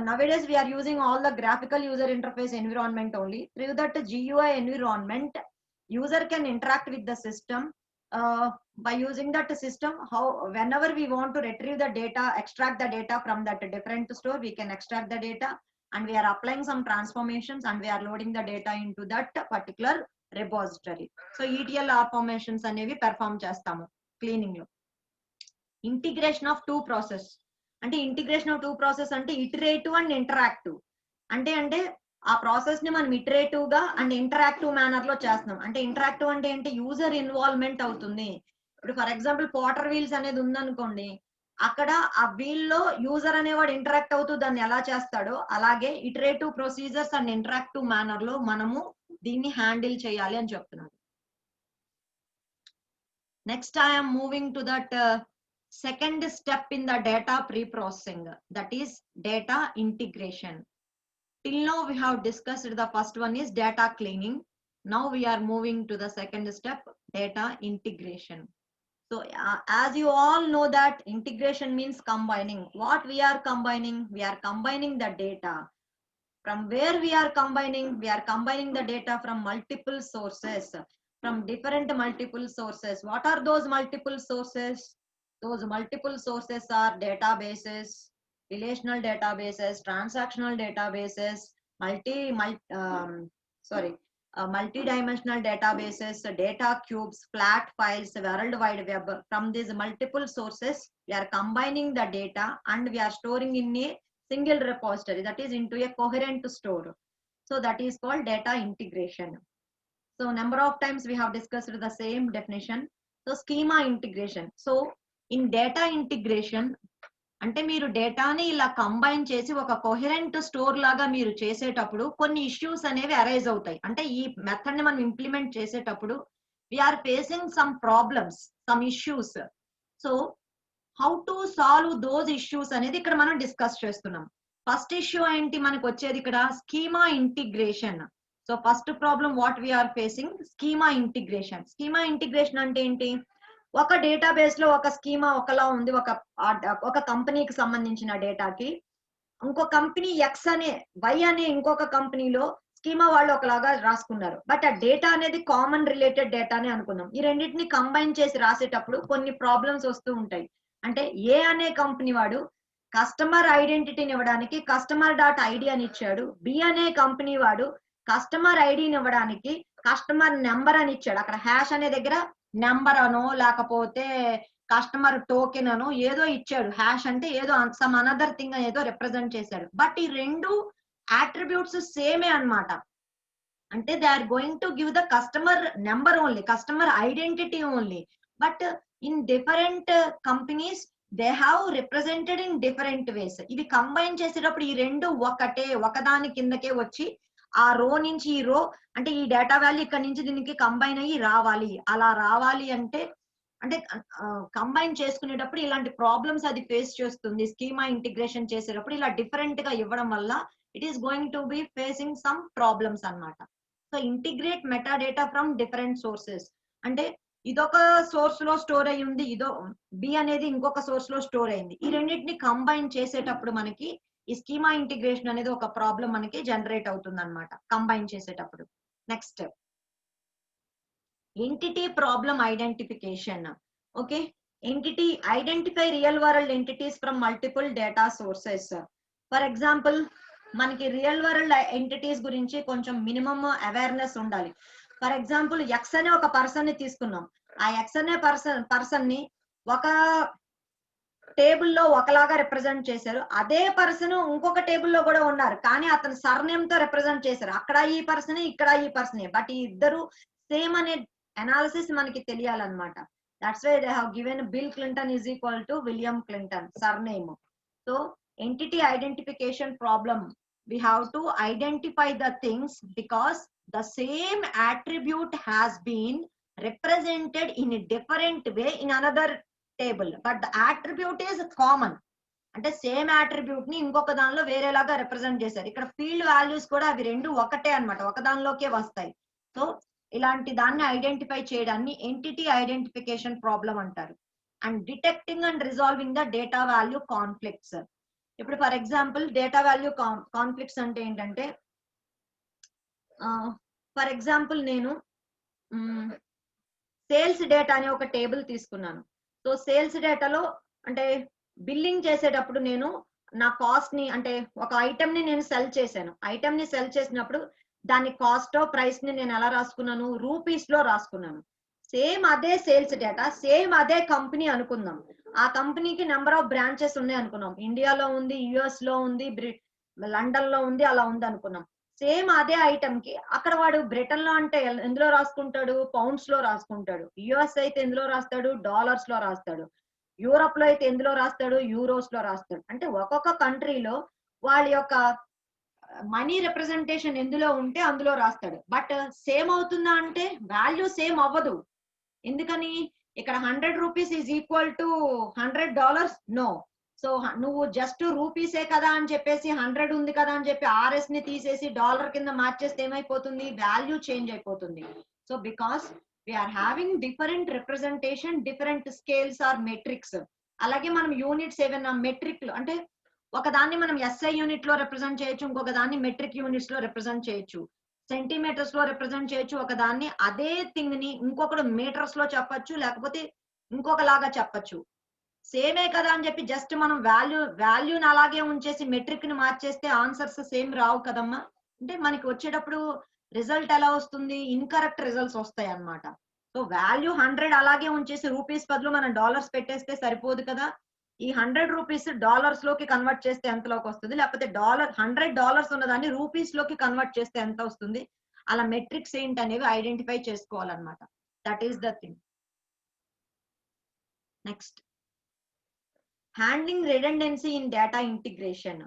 nowadays we are using all the graphical user interface environment only. Through that GUI environment, user can interact with the system. By using that system, whenever we want to retrieve the data, extract the data from that different store, we can extract the data and we are applying some transformations and we are loading the data into that particular repository. So ETL formations అనేవి perform చేస్తాము cleaning లో. Integration of two process. అంటే integration of two process అంటే iterative and interactive. అంటే ఆ process ని మనం iterative గా అండ్ ఇంటరాక్టివ్ మేనర్ లో చేస్తున్నాం. అంటే ఇంటరాక్టివ్ అంటే ఏంటి? యూజర్ ఇన్వాల్వ్మెంట్ అవుతుంది. ఇప్పుడు ఫర్ ఎగ్జాంపుల్ పోటర్ వీల్స్ అనేది ఉందనుకోండి, అక్కడ ఆ వీల్ లో యూజర్ అనేవాడు ఇంటరాక్ట్ అవుతూ దాన్ని ఎలా చేస్తాడో అలాగే iterative procedures and interactive manner లో మనము దీన్ని హ్యాండిల్ చేయాలి అని చెప్తున్నాను. Next I'm moving to that second step in the data pre processing, that is data integration. Till now we have discussed the first one is data cleaning. Now we are moving to the second step, data integration. So as you all know that integration means combining. What we are combining? We are combining the data. From where we are combining? We are combining the data from multiple sources, from different multiple sources. What are those multiple sources? Those multiple sources are databases, relational databases, transactional databases, multi-dimensional databases, data cubes, flat files, world wide web. From these multiple sources, we are combining the data and we are storing in a single repository, that is into a coherent store. So that is called data integration. So number of times we have discussed the same definition. So schema integration. So in data integration, అంటే మీరు డేటాని ఇలా combine చేసి ఒక coherent store లాగా మీరు చేసేటప్పుడు కొన్ని ఇష్యూస్ అనేవి అరైజ్ అవుతాయి. అంటే ఈ మెథడ్ ని మనం ఇంప్లిమెంట్ చేసేటప్పుడు we are facing some problems, some issues. So how to solve those issues అనేది ఇక్కడ మనం డిస్కస్ చేస్తున్నాం. ఫస్ట్ ఇష్యూ ఏంటి మనకు వచ్చేది ఇక్కడ schema integration. So first problem what we are facing schema integration. Schema integration అంటే ఏంటి? ఒక డేటాబేస్ లో ఒక స్కీమా ఒకలా ఉంది, ఒక కంపెనీకి సంబంధించిన డేటాకి. ఇంకో కంపెనీ ఎక్స్ అనే వై అనే ఇంకొక కంపెనీలో స్కీమా వాళ్ళు ఒకలాగా రాసుకున్నారు. బట్ ఆ డేటా అనేది కామన్ రిలేటెడ్ డేటానే అనుకుందాం. ఈ రెండింటిని కంబైన్ చేసి రాసేటప్పుడు కొన్ని ప్రాబ్లమ్స్ వస్తూ ఉంటాయి. అంటే ఏ అనే కంపెనీ వాడు కస్టమర్ ఐడెంటిటీని ఇవ్వడానికి కస్టమర్ డాట్ ఐడి అని ఇచ్చాడు. బి అనే కంపెనీ వాడు కస్టమర్ ఐడిని ఇవ్వడానికి కస్టమర్ నెంబర్ అని ఇచ్చాడు. అక్కడ హ్యాష్ అనే దగ్గర నెంబర్ అనో లేకపోతే కస్టమర్ టోకెన్ అనో ఏదో ఇచ్చాడు. హ్యాష్ అంటే ఏదో సమ్ అనదర్ థింగ్ ఏదో రిప్రజెంట్ చేశాడు. బట్ ఈ రెండు అట్రిబ్యూట్స్ సేమే అన్నమాట. అంటే they are going to give the customer number only, customer identity only. But in different companies they have represented in different ways. ఇవి కంబైన్ చేసేటప్పుడు ఈ రెండు ఒకటే, ఒకదాని కిందకే వచ్చి ఆ రో నుంచి ఈ రో అంటే ఈ డేటా వాల్యూ ఇక్కడ నుంచి దీనికి కంబైన్ అయ్యి రావాలి. అలా రావాలి అంటే కంబైన్ చేసుకునేటప్పుడు ఇలాంటి ప్రాబ్లమ్స్ అది ఫేస్ చేస్తుంది. స్కీమా ఇంటిగ్రేషన్ చేసేటప్పుడు ఇలా డిఫరెంట్ గా ఇవ్వడం వల్ల it is going to be facing some problems అన్నమాట. So integrate meta data from different sources. అంటే ఇదొక సోర్స్ లో స్టోర్ అయి ఉంది, ఇదో బి అనేది ఇంకొక సోర్స్ లో స్టోర్ అయింది. ఈ రెండింటిని కంబైన్ చేసేటప్పుడు మనకి ఈ స్కీమా ఇంటిగ్రేషన్ అనేది ఒక ప్రాబ్లం మనకి జనరేట్ అవుతుంది అన్నమాట కంబైన్ చేసేటప్పుడు. Next entity problem identification. Okay, entity identify real world entities from multiple data sources. For example మనకి రియల్ వరల్డ్ ఎంటిటీస్ గురించి కొంచెం మినిమం అవేర్నెస్ ఉండాలి. ఫర్ ఎగ్జాంపుల్ ఎక్స్ అనే ఒక పర్సన్ ని తీసుకున్నాం. ఆ ఎక్స్ అనే పర్సన్ ని ఒక టేబుల్లో ఒకలాగా రిప్రజెంట్ చేశారు. అదే పర్సన్ ఇంకొక టేబుల్లో కూడా ఉన్నారు, కానీ అతను సర్నేమ్ తో రిప్రజెంట్ చేశారు. అక్కడ ఈ పర్సన్, ఇక్కడ ఈ పర్సన్. బట్ ఈ ఇద్దరు సేమ్ అనే అనాలిసిస్ మనకి తెలియాలన్నమాట. That's why they have given Bill Clinton is equal to William Clinton surname. So entity identification problem, we have to identify the things because the same attribute has been represented in a different way in another table, but the attribute is common. అంటే same attribute ని ఇంకొక దానిలో వేరేలాగా represent చేశారు. ఇక్కడ field values కూడా అవి రెండు ఒకటే అన్నమాట, ఒక దానిలోకే వస్తాయి. సో ఇలాంటి దాన్ని ఐడెంటిఫై చేయడాన్ని ఎంటిటీ ఐడెంటిఫికేషన్ ప్రాబ్లం అంటారు. And detecting and resolving the data value conflicts. ఇప్పుడు for example data value conflicts అంటే ఏంటంటే, ఫర్ ఎగ్జాంపుల్ నేను సేల్స్ డేటా అనే ఒక టేబుల్ తీసుకున్నాను. సో సేల్స్ డేటాలో అంటే బిల్లింగ్ చేసేటప్పుడు నేను నా కాస్ట్ ని అంటే ఒక ఐటమ్ ని నేను సెల్ చేశాను. ఐటమ్ ని సెల్ చేసినప్పుడు దాని కాస్ట్ ప్రైస్ ని నేను ఎలా రాసుకున్నాను? రూపీస్ లో రాసుకున్నాను. సేమ్ అదే సేల్స్ డేటా, సేమ్ అదే కంపెనీ అనుకుందాం. ఆ కంపెనీకి నెంబర్ ఆఫ్ బ్రాంచెస్ ఉన్నాయి అనుకున్నాం. ఇండియాలో ఉంది, యుఎస్ లో ఉంది, లండన్ లో ఉంది, అలా ఉంది అనుకున్నాం. సేమ్ అదే ఐటమ్ కి అక్కడ వాడు బ్రిటన్ లో అంటే ఎందులో రాసుకుంటాడు? పౌండ్స్ లో రాసుకుంటాడు. యుఎస్ అయితే ఎందులో రాస్తాడు? డాలర్స్ లో రాస్తాడు. యూరోప్ లో అయితే ఎందులో రాస్తాడు? యూరోస్ లో రాస్తాడు. అంటే ఒక్కొక్క కంట్రీలో వాళ్ళ యొక్క మనీ రిప్రజెంటేషన్ ఎందులో ఉంటే అందులో రాస్తాడు. బట్ సేమ్ అవుతుందా అంటే వాల్యూ సేమ్ అవ్వదు. ఎందుకని? ఇక్కడ 100 rupees is equal to $100. No. So నువ్వు జస్ట్ రూపీసే కదా అని చెప్పేసి 100 ఉంది కదా అని చెప్పి ఆర్ఎస్ ని తీసేసి డాలర్ కింద మార్చేస్తే ఏమైపోతుంది? వాల్యూ చేంజ్ అయిపోతుంది. So because we are having different representation, different scales or metrics. అలాగే మనం యూనిట్స్ ఏమైనా మెట్రిక్ అంటే ఒక దాన్ని మనం ఎస్ఐ యూనిట్ లో రిప్రజెంట్ చేయొచ్చు, ఇంకొక దాన్ని మెట్రిక్ యూనిట్స్ లో రిప్రజెంట్ చేయొచ్చు, సెంటీమీటర్స్ లో రిప్రజెంట్ చేయొచ్చు. ఒక దాన్ని అదే థింగ్ ని ఇంకొకడు మీటర్స్ లో చెప్పొచ్చు, లేకపోతే ఇంకొకలాగా చెప్పొచ్చు. సేమే కదా అని చెప్పి జస్ట్ మనం వాల్యూని అలాగే ఉంచేసి మెట్రిక్ ని మార్చేస్తే ఆన్సర్స్ సేమ్ రావు కదమ్మా. అంటే మనకి వచ్చేటప్పుడు రిజల్ట్ ఎలా వస్తుంది? ఇన్కరెక్ట్ రిజల్ట్స్ వస్తాయి అన్నమాట. సో వాల్యూ 100 అలాగే ఉంచేసి రూపీస్ బదులు మనం డాలర్స్ పెట్టేస్తే సరిపోదు కదా. ఈ 100 రూపీస్ డాలర్స్ లోకి కన్వర్ట్ చేస్తే ఎంతలోకి వస్తుంది? లేకపోతే $100 ఉన్నదాన్ని రూపీస్ లోకి కన్వర్ట్ చేస్తే ఎంత వస్తుంది? అలా మెట్రిక్స్ ఏంటి అనేవి ఐడెంటిఫై చేసుకోవాలన్నమాట. That is the thing. Next, handling redundancy in data integration.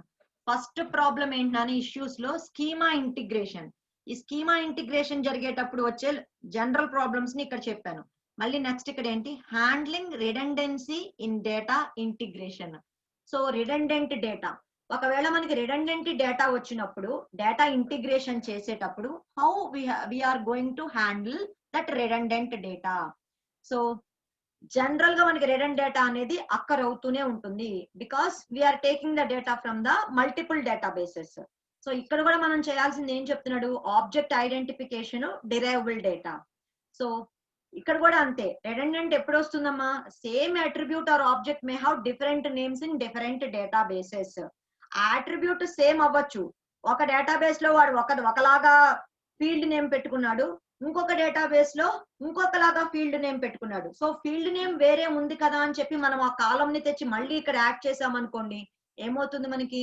First problem ఏంటని ఇష్యూస్ లో స్కీమా ఇంటిగ్రేషన్. ఈ స్కీమా ఇంటిగ్రేషన్ జరిగేటప్పుడు వచ్చే జనరల్ ప్రాబ్లమ్స్ ని ఇక్కడ చెప్పాను. మళ్ళీ నెక్స్ట్ ఇక్కడ ఏంటి, handling redundancy in data integration. So redundant data, ఒకవేళ మనకి రిడెండెంట్ డేటా వచ్చినప్పుడు డేటా ఇంటిగ్రేషన్ చేసేటప్పుడు how we are going to handle that redundant data. So general గా మనకి రిడెండెంట్ డేటా అనేది అక్కర్ అవుతూనే ఉంటుంది, because we are taking the data from the multiple databases. So ఇక్కడ కూడా మనం చేయాల్సింది ఏం చెప్తున్నాడు, object identification, derivable data. So ఇక్కడ కూడా అంతే, రిడెండెంట్ ఎప్పుడు వస్తుందమ్మా, same attribute or object May have different names in different databases. ఆ అట్రిబ్యూట్ సేమ్ అవ్వచ్చు, ఒక డేటాబేస్ లో వాడు ఒకలాగా ఫీల్డ్ నేమ్ పెట్టుకున్నాడు, ఇంకొక డేటాబేస్ లో ఇంకొకలాగా ఫీల్డ్ నేమ్ పెట్టుకున్నాడు. సో ఫీల్డ్ నేమ్ వేరే ఉంది కదా అని చెప్పి మనం ఆ కాలం ని తెచ్చి మళ్ళీ ఇక్కడ యాడ్ చేసామనుకోండి, ఏమవుతుంది, మనకి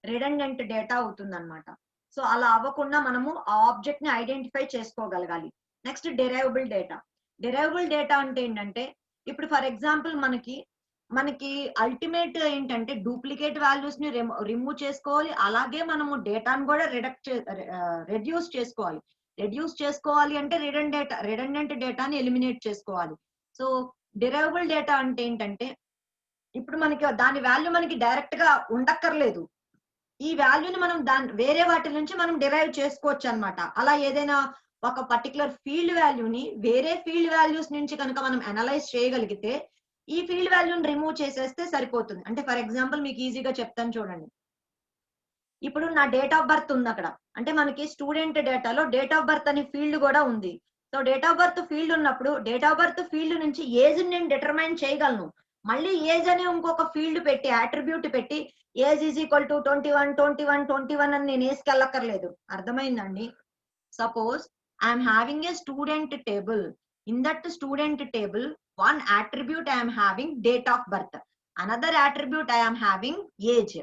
రిడెండెంట్ డేటా అవుతుంది అనమాట. సో అలా అవ్వకుండా మనము ఆ ఆబ్జెక్ట్ ని ఐడెంటిఫై చేసుకోగలగాలి. Next derivable data. Derivable data అంటే ఏంటంటే, ఇప్పుడు ఫర్ ఎగ్జాంపుల్ మనకి అల్టిమేట్ ఏంటంటే డూప్లికేట్ వాల్యూస్ ని రిమూవ్ చేసుకోవాలి, అలాగే మనము డేటాను కూడా రెడ్యూస్ చేసుకోవాలి. రెడ్యూస్ చేసుకోవాలి అంటే రిడెండెంట్ డేటాని ఎలిమినేట్ చేసుకోవాలి. సో డిరైవబుల్ డేటా అంటే ఏంటంటే, ఇప్పుడు మనకి దాని వాల్యూ మనకి డైరెక్ట్ గా ఉండక్కర్లేదు, ఈ వాల్యూని మనం వేరే వాటి నుంచి మనం డిరైవ్ చేసుకోవచ్చు అన్నమాట. అలా ఏదైనా ఒక పర్టికులర్ ఫీల్డ్ వాల్యూని వేరే ఫీల్డ్ వాల్యూస్ నుంచి కనుక మనం అనలైజ్ చేయగలిగితే ఈ ఫీల్డ్ వాల్యూని రిమూవ్ చేసేస్తే సరిపోతుంది. అంటే ఫర్ ఎగ్జాంపుల్ మీకు ఈజీగా చెప్తాను చూడండి. ఇప్పుడు నా డేట్ ఆఫ్ బర్త్ ఉంది అక్కడ, అంటే మనకి స్టూడెంట్ డేటాలో డేట్ ఆఫ్ బర్త్ అనే ఫీల్డ్ కూడా ఉంది. So date of birth field ఉన్నప్పుడు డేట్ ఆఫ్ బర్త్ ఫీల్డ్ నుంచి ఏజ్ నేను డిటర్మైన్ చేయగలను. మళ్ళీ ఏజ్ అనే ఇంకొక ఫీల్డ్ పెట్టి అట్రిబ్యూట్ పెట్టి ఏజ్ ఈజ్ ఈక్వల్ టు 21 అని నేను వేసుకెళ్ళక్కర్లేదు. అర్థమైందండి? Suppose I'm having a student table. In that student table one attribute I am having date of birth, another attribute I am having age,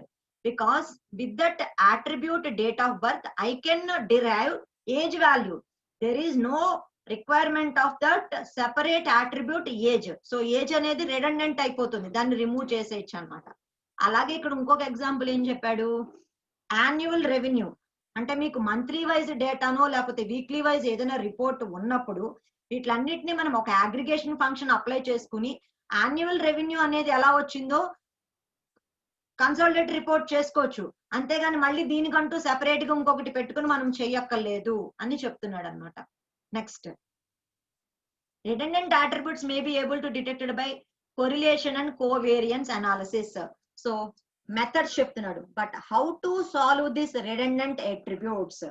because with that attribute date of birth I can derive age value. There is no requirement of that separate attribute age. So age అనేది redundant అయిపోతుంది, దాన్ని remove చేసేయచ్చు అన్నమాట. అలాగే ఇక్కడ ఇంకొక example ఏం చెప్పాడు, యాన్యువల్ రెవెన్యూ. అంటే మీకు మంత్లీ వైజ్ డేటానో లేకపోతే వీక్లీ వైజ్ ఏదైనా రిపోర్ట్ ఉన్నప్పుడు వీటిలన్నిటిని మనం ఒక అగ్రిగేషన్ ఫంక్షన్ అప్లై చేసుకుని యాన్యువల్ రెవెన్యూ అనేది ఎలా వచ్చిందో కన్సాలిడేట్ రిపోర్ట్ చేసుకోవచ్చు, అంతేగాని మళ్ళీ దీనికంటూ సెపరేట్ గా ఇంకొకటి పెట్టుకుని మనం చెయ్యక్కర్లేదు అని చెప్తున్నాడు అనమాట. Next, redundant attributes may be able to detected by correlation and covariance analysis. So methods చెప్తున్నాడు, but how to solve this redundant attributes.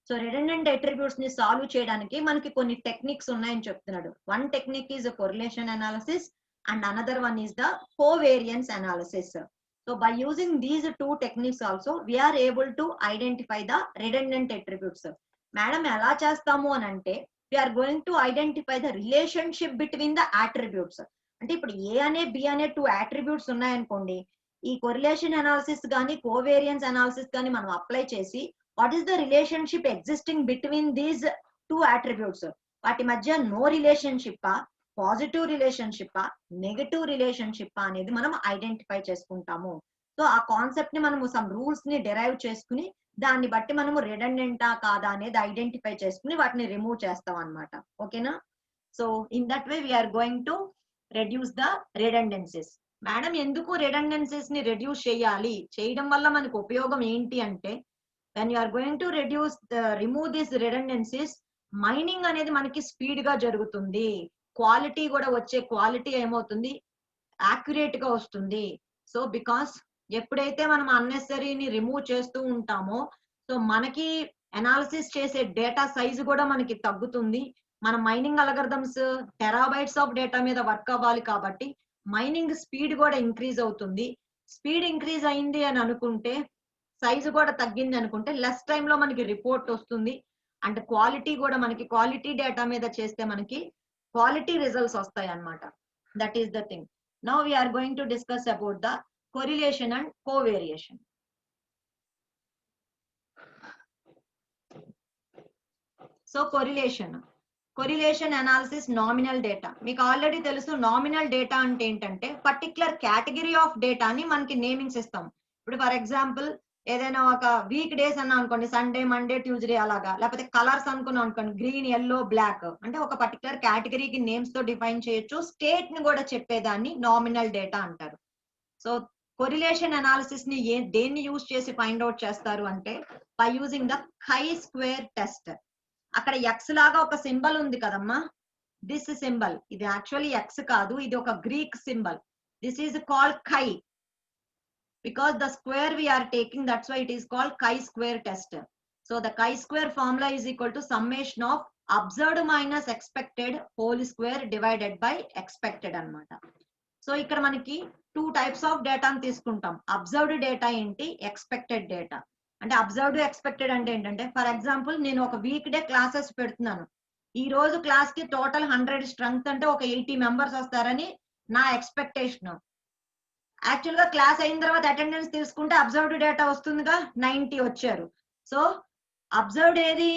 సో రిడెండెంట్ అట్రిబ్యూట్స్ ని సాల్వ్ చేయడానికి మనకి కొన్ని టెక్నిక్స్ ఉన్నాయని చెప్తున్నాడు. One technique is correlation analysis and another one is the covariance analysis. So by using these two techniques also we are able to identify the redundant attributes. Madam ఎలా చేస్తాము అని అంటే, we are going to identify the relationship between the attributes. అంటే ఇప్పుడు ఏ అనే B అనే two attributes ఉన్నాయనుకోండి, ఈ కొరిలేషన్ అనాలిసిస్ కానీ కోవేరియన్స్ అనాలిసిస్ కానీ మనం అప్లై చేసి what is the relationship existing between these two attributes, వాటి మధ్య no relationship, positive relationship, negative relationship అనేది మనం ఐడెంటిఫై చేసుకుంటాము. సో ఆ కాన్సెప్ట్ ని మనము సమ్ రూల్స్ ని డెరైవ్ చేసుకుని దాన్ని బట్టి మనము రిడెండెంటా కాదా అనేది ఐడెంటిఫై చేసుకుని వాటిని రిమూవ్ చేస్తాం అన్నమాట. ఓకేనా? So in that way we are going to reduce the redundancies. Madam ఎందుకు రిడెండెన్సీస్ ని రెడ్యూస్ చేయాలి, చేయడం వల్ల మనకు ఉపయోగం ఏంటి అంటే, when you are going to remove these redundancies, mining అనేది మనకి స్పీడ్ గా జరుగుతుంది, క్వాలిటీ కూడా వచ్చే క్వాలిటీ ఏమవుతుంది, యాక్యురేట్ గా వస్తుంది. సో బికాస్ ఎప్పుడైతే మనం అన్నెసరీని రిమూవ్ చేస్తూ ఉంటామో, సో మనకి అనాలిసిస్ చేసే డేటా సైజు కూడా మనకి తగ్గుతుంది. మన mining algorithms terabytes of data మీద వర్క్ అవ్వాలి కాబట్టి మైనింగ్ స్పీడ్ కూడా ఇంక్రీజ్ అవుతుంది. స్పీడ్ ఇంక్రీజ్ అయింది అని అనుకుంటే, సైజు కూడా తగ్గింది అనుకుంటే లెస్ టైమ్ లో మనకి రిపోర్ట్ వస్తుంది. అండ్ క్వాలిటీ కూడా మనకి క్వాలిటీ డేటా మీద చేస్తే మనకి క్వాలిటీ రిజల్ట్స్ వస్తాయి అన్నమాట. That is the thing. Now we are going to discuss about the correlation and covariation. So correlation correlation analysis nominal data. మీకు ఆల్రెడీ తెలుసు నామినల్ డేటా అంటే ఏంటంటే పర్టికులర్ కేటగిరీ ఆఫ్ డేటాని మనకి నేమింగ్స్ ఇస్తాం. ఇప్పుడు ఫర్ ఎగ్జాంపుల్ ఏదైనా ఒక వీక్ డేస్ అన్నా అనుకోండి, సండే మండే ట్యూస్డే అలాగా, లేకపోతే కలర్స్ అనుకున్నాం అనుకోండి, గ్రీన్ ఎల్లో బ్లాక్, అంటే ఒక పర్టికులర్ కేటగిరీకి నేమ్స్ తో డిఫైన్ చేయొచ్చు. స్టేట్ ని కూడా చెప్పేదాన్ని నామినల్ డేటా అంటారు. సో కొరిలేషన్ అనాలిసిస్ ని దేన్ని యూజ్ చేసి ఫైండ్ అవుట్ చేస్తారు అంటే by using the chi square test. అక్కడ ఎక్స్ లాగా ఒక సింబల్ ఉంది కదమ్మా, దిస్ సింబల్, ఇది యాక్చువల్లీ ఎక్స్ కాదు, ఇది ఒక Greek symbol. This is called chi, because the square we are taking, that's why it is called chi-square test. So the chi-square formula is equal to summation of observed minus expected whole square divided by expected అన్నమాట. So ఇక్కడ మనకి 2 types of data తీసుకుంటాం. Observed data ఏంటి, expected data. అంటే observed expected అంటే ఏంటంటే for example నేను ఒక వీక్ డే క్లాసెస్ పెడుతున్నాను, ఈ రోజు క్లాస్ కి టోటల్ 100 స్ట్రెంగ్త్ అంటే ఒక 80 మెంబర్స్ వస్తారని నా ఎక్స్పెక్టేషన్. యాక్చువల్ గా క్లాస్ అయిన తర్వాత అటెండెన్స్ తీసుకుంటే అబ్జర్వ్డ్ డేటా వస్తుందిగా, 90 వచ్చారు. సో అబ్జర్వ్డ్ ఏది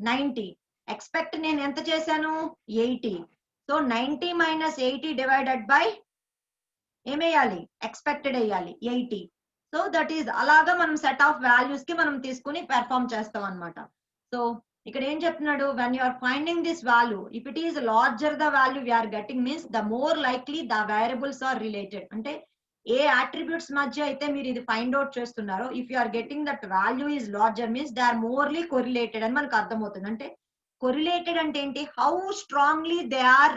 90, ఎక్స్పెక్ట్ నేను ఎంత చేశాను 80. సో 90 మైనస్ 80 డివైడెడ్ బై ఏమేయాలి, ఎక్స్పెక్టెడ్ వేయాలి 80. సో దట్ ఈస్ అలాగా మనం సెట్ ఆఫ్ వాల్యూస్ కి మనం తీసుకుని పెర్ఫార్మ్ చేస్తాం అన్నమాట. సో ఇక్కడ ఏం చెప్తున్నాడు, when you are finding this value, if it is larger the value we are getting means the more likely the variables are related. అంటే ఏ అట్రిబ్యూట్స్ మధ్య అయితే మీరు ఇది ఫైండ్ అవుట్ చేస్తున్నారో, if you are getting that value is larger means they are morely correlated అని మనకు అర్థమవుతుంది. అంటే కొరిలేటెడ్ అంటే ఏంటి, how strongly they are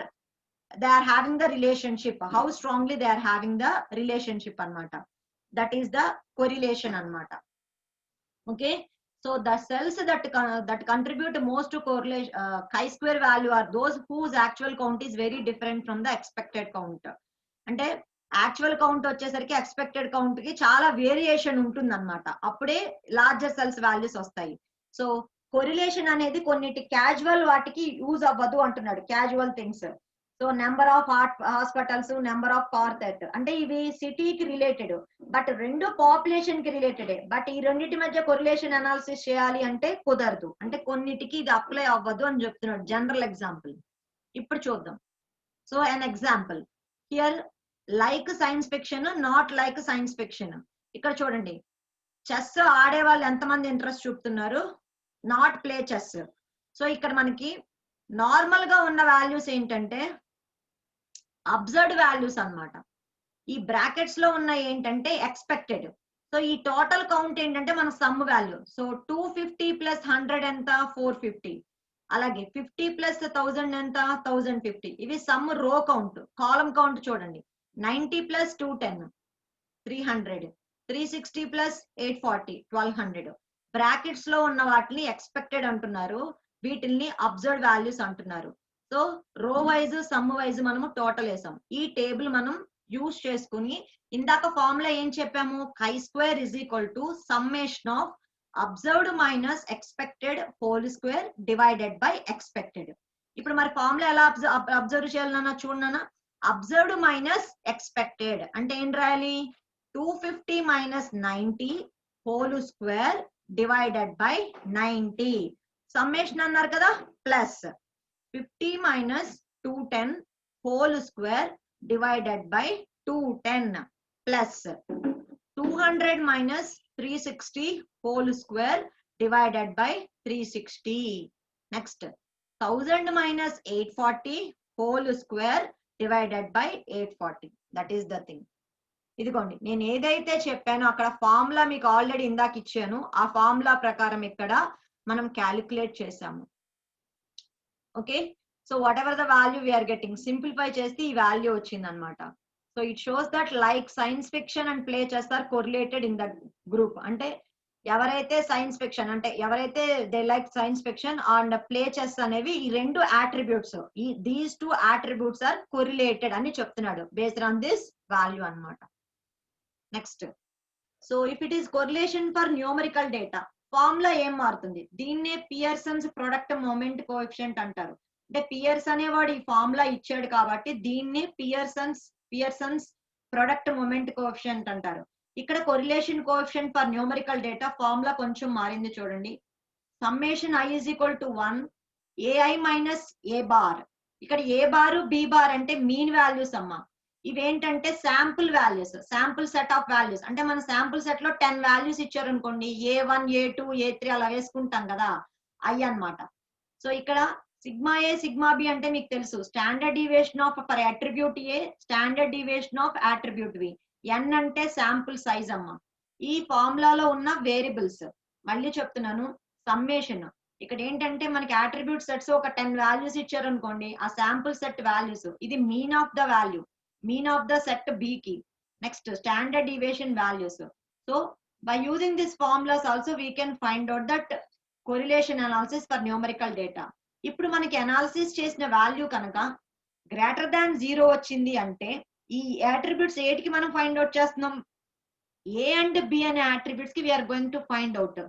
having the relationship, how strongly they are having the relationship అన్నమాట. That is the correlation అన్నమాట. Okay, so the cells that contribute most to correlation chi-square value are those whose actual count is very different from the expected count. అంటే actual count వచ్చేసరికి expected count కి చాలా variation ఉంటుంది అన్నమాట, అప్పుడే larger cells values వస్తాయి. So correlation అనేది కొన్నిటి క్యాజువల్ వాటికి యూజ్ అవ్వదు అంటున్నాడు, casual things. So number of hospitals, number of car theft, అంటే ఇవి సిటీకి రిలేటెడ్, బట్ రెండు పాపులేషన్ కి రిలేటెడ్. బట్ ఈ రెండింటి మధ్య కొరిలేషన్ అనాలిసిస్ చేయాలి అంటే కుదరదు, అంటే కొన్నిటికి ఇది అప్లై అవ్వదు అని చెప్తున్నాడు. జనరల్ ఎగ్జాంపుల్ ఇప్పుడు చూద్దాం. So an example here, like science fiction, not like science fiction. ఇక్కడ చూడండి, చెస్ ఆడే వాళ్ళు ఎంతమంది ఇంట్రెస్ట్ చూపుతున్నారు, నాట్ ప్లే చెస్. సో ఇక్కడ మనకి నార్మల్ గా ఉన్న వాల్యూస్ ఏంటంటే అబ్జర్వ్డ్ వాల్యూస్ అన్నమాట. ఈ బ్రాకెట్స్ లో ఉన్న ఏంటంటే ఎక్స్పెక్టెడ్. సో ఈ టోటల్ కౌంట్ ఏంటంటే మన సమ్ వాల్యూ. సో 250 ప్లస్ 100 ఎంత, 450. అలాగే 50 ప్లస్ 1000 ఎంత, 1050. ఇవి సమ్ రో కౌంట్. కాలమ్ కౌంట్ చూడండి, 90 ప్లస్ 210 300, 360 ప్లస్ 840 1200. బ్రాకెట్స్ లో ఉన్న వాటిని ఎక్స్పెక్టెడ్ అంటున్నారు, వీటిల్ని అబ్జర్వ్డ్ వాల్యూస్ అంటున్నారు. సో రో వైజ్ సమ్ వైజ్ మనము టోటల్ వేసాం. ఈ టేబుల్ మనం యూజ్ చేసుకుని ఇందాక ఫార్ములా ఏం చెప్పాము, chi square is equal to summation of observed minus expected whole square divided by expected. ఇప్పుడు మరి ఫార్ములా ఎలా అబ్జర్వ్ చేయాలన్నా చూడన్నా, అబ్జర్వ్డ్ మైనస్ ఎక్స్పెక్టెడ్ అంటే ఏం రాయాలి, 250 minus 90 whole square divided by 90. Summation అన్నారు కదా, plus 50 minus 210 whole square divided by 210 plus 200 minus 360 whole square divided by 360. Next 1000 minus 840 whole square divided by 840. That is the thing. ఇదిగోండి, నేను ఏదైతే చెప్పానో అక్కడ ఫార్ములా మీకు ఆల్రెడీ ఇందాక ఇచ్చాను, ఆ ఫార్ములా ప్రకారం ఇక్కడ మనం క్యాలిక్యులేట్ చేసాము. Okay, so whatever the value we are getting, simplify చేస్తే ఈ వాల్యూ వచ్చింది అనమాట. So it shows that like science fiction and play chess are correlated in that group. అంటే ఎవరైతే సైన్స్ ఫిక్షన్ అంటే ఎవరైతే they like science fiction and play chess అనేవి ఈ రెండు attributes, these two attributes are correlated అని చెప్తున్నాడు బేస్డ్ ఆన్ దిస్ వాల్యూ అన్నమాట. Next, so if it is correlation for numerical data, formula ఏం మారుతుంది, దీన్నే పియర్సన్స్ ప్రొడక్ట్ మొమెంట్ కోఎఫిషియంట్ అంటారు. అంటే పియర్స్ అనేవాడు ఈ ఫార్ములా ఇచ్చాడు కాబట్టి దీన్ని పియర్సన్స్ ప్రొడక్ట్ మొమెంట్ కోఎఫిషియంట్ అంటారు. ఇక్కడ correlation coefficient for numerical data formula కొంచెం మారింది చూడండి. Summation i is equal to 1 AI minus A bar. ఇక్కడ ఏ బారు బి బార్ అంటే మీన్ వాల్యూస్ అమ్మా. ఇవేంటంటే sample values, sample set of values. అంటే మన శాంపుల్ సెట్ లో 10 వాల్యూస్ ఇచ్చారు అనుకోండి, A1 A2 A3 అలా వేసుకుంటాం కదా, అయ్యి అన్నమాట. సో ఇక్కడ సిగ్మా ఏ సిగ్మా బి అంటే మీకు తెలుసు, standard deviation of for attribute A, standard deviation of attribute B. N అంటే శాంపుల్ సైజ్ అమ్మా. ఈ ఫార్ములాలో ఉన్న వేరియబుల్స్ మళ్ళీ చెప్తున్నాను, సమ్మేషన్. ఇక్కడ ఏంటంటే మనకి అట్రిబ్యూట్ సెట్స్ ఒక 10 వాల్యూస్ ఇచ్చారు అనుకోండి, ఆ శాంపుల్ సెట్ వాల్యూస్, ఇది mean of the value, mean of the set B కి. Next standard deviation values. So by using this formulas also we can find out that correlation analysis for numerical data. ఇప్పుడు మనకి analysis చేసిన value కనుక greater than 0 వచ్చింది అంటే ఈ attributes ఏటికి మనం ఫైండ్ అవుట్ చేస్తున్నాం, ఏ అండ్ బి అనే అట్రిబ్యూట్స్ కి we are going to find out.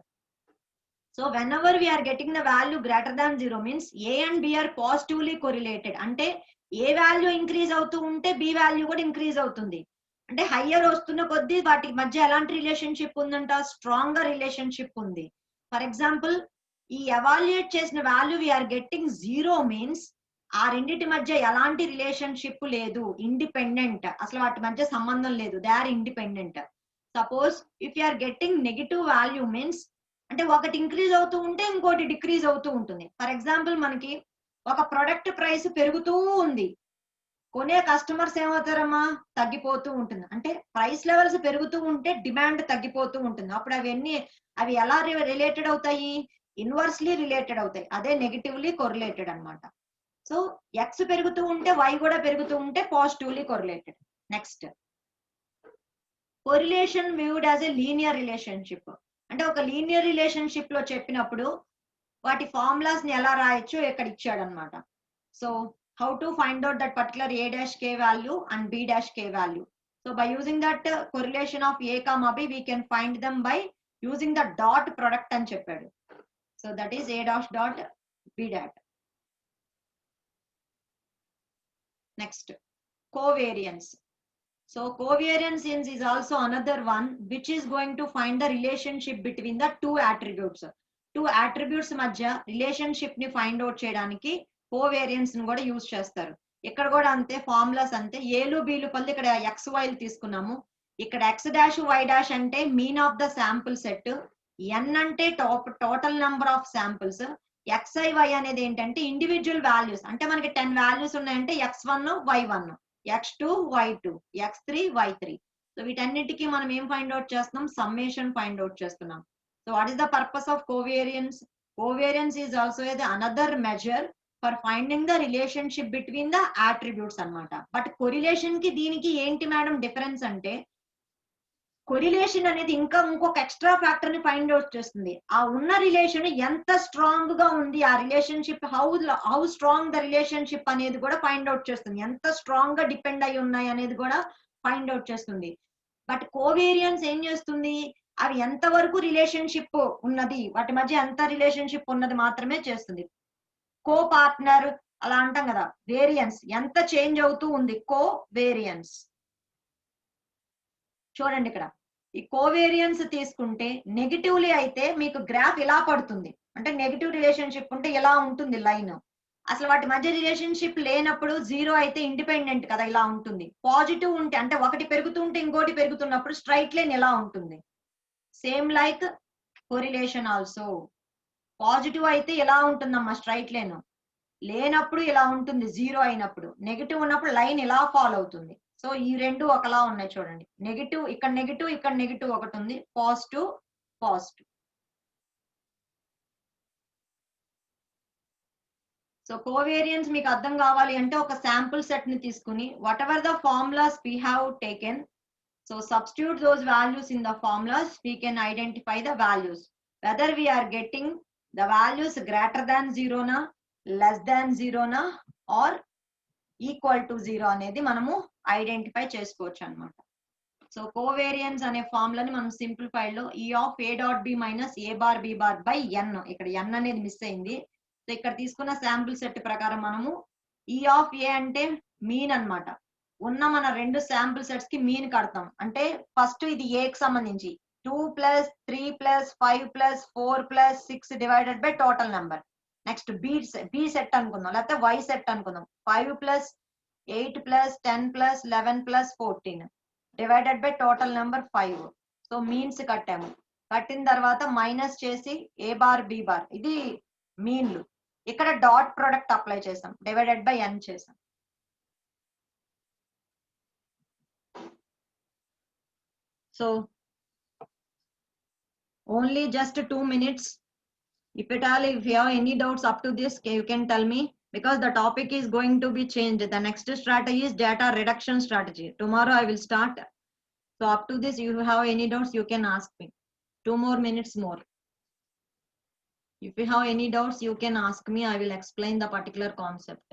So whenever we are getting the value greater than 0 means A and B are positively correlated. అంటే ఏ వాల్యూ ఇంక్రీజ్ అవుతూ ఉంటే B value కూడా increase అవుతుంది. అంటే higher వస్తున్న కొద్దీ వాటి మధ్య ఎలాంటి రిలేషన్షిప్ ఉందంట, స్ట్రాంగ్ గా రిలేషన్షిప్ ఉంది. ఫర్ ఎగ్జాంపుల్ ఈ ఎవాల్యుయేట్ చేసిన వాల్యూ వీఆర్ గెట్టింగ్ 0 మీన్స్ ఆ రెండింటి మధ్య ఎలాంటి రిలేషన్షిప్ లేదు, ఇండిపెండెంట్, అసలు వాటి మధ్య సంబంధం లేదు, they are independent. Suppose if you are getting negative value means అంటే ఒకటి ఇంక్రీజ్ అవుతూ ఉంటే ఇంకోటి డిక్రీజ్ అవుతూ ఉంటుంది. ఫర్ ఎగ్జాంపుల్ మనకి ఒక ప్రొడక్ట్ ప్రైస్ పెరుగుతూ ఉంది, కొనే కస్టమర్స్ ఏమవుతారమ్మా, తగ్గిపోతూ ఉంటుంది. అంటే ప్రైస్ లెవెల్స్ పెరుగుతూ ఉంటే డిమాండ్ తగ్గిపోతూ ఉంటుంది. అప్పుడు అవి ఎలా రిలేటెడ్ అవుతాయి, ఇన్వర్స్లీ రిలేటెడ్ అవుతాయి. అదే నెగిటివ్లీ కొరిలేటెడ్ అన్నమాట. సో ఎక్స్ పెరుగుతూ ఉంటే వై కూడా పెరుగుతూ ఉంటే positively correlated. Next correlation viewed as a linear relationship. అంటే ఒక లీనియర్ రిలేషన్షిప్ లో చెప్పినప్పుడు వాటి ఫార్ములాస్ ని ఎలా రాయొచ్చు ఇక్కడ ఇచ్చాడు అనమాట. So how to find out that particular a dash k value and b dash k value. So by using that correlation of a comma b we can find them by using the dot product అని చెప్పాడు. So that is a dash dot b dot. Next covariance. So covariance is also another one which is going to find the relationship between the two attributes. Two attributes మధ్య relationship ని find out చేయడానికి covariance ని కూడా use చేస్తారు. ఇక్కడ కూడా అంతే, formulas అంతే. ఏలు బీలు పల్లి ఇక్కడ ఎక్స్ వైలు తీసుకున్నాము. ఇక్కడ ఎక్స్ డాష్ వై డాష్ అంటే mean of the sample set, N అంటే total number of samples, X I Y అనేది ఏంటంటే ఇండివిజువల్ వాల్యూస్. అంటే మనకి 10 వాల్యూస్ ఉన్నాయంటే x1 y1 x2 y2 x3 y3. So వీటన్నిటికీ మనం ఏం ఫైండ్ అవుట్ చేస్తున్నాం, సమ్మేషన్ ఫైండ్ అవుట్ చేస్తున్నాం. So what is the purpose of covariance? Covariance is also another measure for finding the relationship between the attributes అన్నమాట. But correlation కి దీనికి ఏంటి madam difference అంటే, కొరిలేషన్ అనేది ఇంకొక ఎక్స్ట్రా ఫ్యాక్టర్ ని ఫైండ్ అవుట్ చేస్తుంది. ఆ ఉన్న రిలేషన్ ఎంత స్ట్రాంగ్ గా ఉంది, ఆ relationship how strong the relationship అనేది కూడా ఫైండ్ అవుట్ చేస్తుంది. ఎంత స్ట్రాంగ్ గా డిపెండ్ అయి ఉన్నాయి అనేది కూడా ఫైండ్ అవుట్ చేస్తుంది. బట్ కోవేరియన్స్ ఏం చేస్తుంది, అవి ఎంత వరకు రిలేషన్షిప్ ఉన్నది, వాటి మధ్య ఎంత రిలేషన్షిప్ ఉన్నది మాత్రమే చేస్తుంది. కో పార్ట్నర్ అలా అంటాం కదా, వేరియన్స్ ఎంత చేంజ్ అవుతూ ఉంది, కో వేరియన్స్. చూడండి ఇక్కడ ఈ కోవేరియన్స్ తీసుకుంటే నెగిటివ్లీ అయితే మీకు గ్రాఫ్ ఇలా పడుతుంది. అంటే నెగిటివ్ రిలేషన్షిప్ ఉంటే ఇలా ఉంటుంది లైన్. అసలు వాటి మధ్య రిలేషన్షిప్ లేనప్పుడు 0 అయితే ఇండిపెండెంట్ కదా, ఇలా ఉంటుంది. పాజిటివ్ ఉంటే అంటే ఒకటి పెరుగుతుంటే ఇంకోటి పెరుగుతున్నప్పుడు స్ట్రైట్ లైన్ ఎలా ఉంటుంది. Same like correlation also, positive అయితే ఎలా ఉంటుందమ్మా స్ట్రైట్ లైన్, లేనప్పుడు ఇలా ఉంటుంది 0 అయినప్పుడు, నెగిటివ్ ఉన్నప్పుడు లైన్ ఇలా ఫాలో అవుతుంది. సో ఈ రెండు ఒకలా ఉన్నాయి చూడండి, నెగిటివ్ ఇక్కడ నెగిటివ్ ఒకటి ఉంది, పాజిటివ్ పాజిటివ్. సో కోవేరియన్స్ మీకు అర్థం కావాలి అంటే ఒక శాంపుల్ సెట్ ని తీసుకుని what ever the formulas we have taken, so substitute those values in the formulas, we can identify the values whether we are getting the values greater than 0 na, less than 0 na or equal to 0 అనేది మనము identify చేసుకోవచ్చు అన్నమాట. So covariance అనే ఫార్ములాని మనం simplified లో e of a dot b minus a bar b bar by n, ఇక్కడ n అనేది miss అయింది. సో ఇక్కడ తీసుకున్న శాంపుల్ సెట్ ప్రకారం మనము e of a అంటే మీన్ అన్నమాట. ఉన్న మన రెండు శాంపుల్ సెట్స్ కి మీన్ కడతాం. అంటే ఫస్ట్ ఇది a కి సంబంధించి 2 + 3 + 5 + 4 + 6 divided by total number. Next B set అనుకుందాం, లేకపోతే వై సెట్ అనుకుందాం. 5 plus 8 plus 10 plus 11 plus 14 divided by total number 5. So means కట్టాము. కట్టిన తర్వాత మైనస్ చేసి ఏ బార్ బి బార్, ఇది మీన్లు. ఇక్కడ డాట్ ప్రొడక్ట్ అప్లై చేసాం, డివైడెడ్ బై n చేసాం. So only just 2 minutes. If at all, if you have any doubts up to this, you can tell me, because the topic is going to be changed. The next strategy is data reduction strategy. Tomorrow I will start. So up to this, if you have any doubts, you can ask me. 2 more minutes more. If you have any doubts, you can ask me. I will explain the particular concept.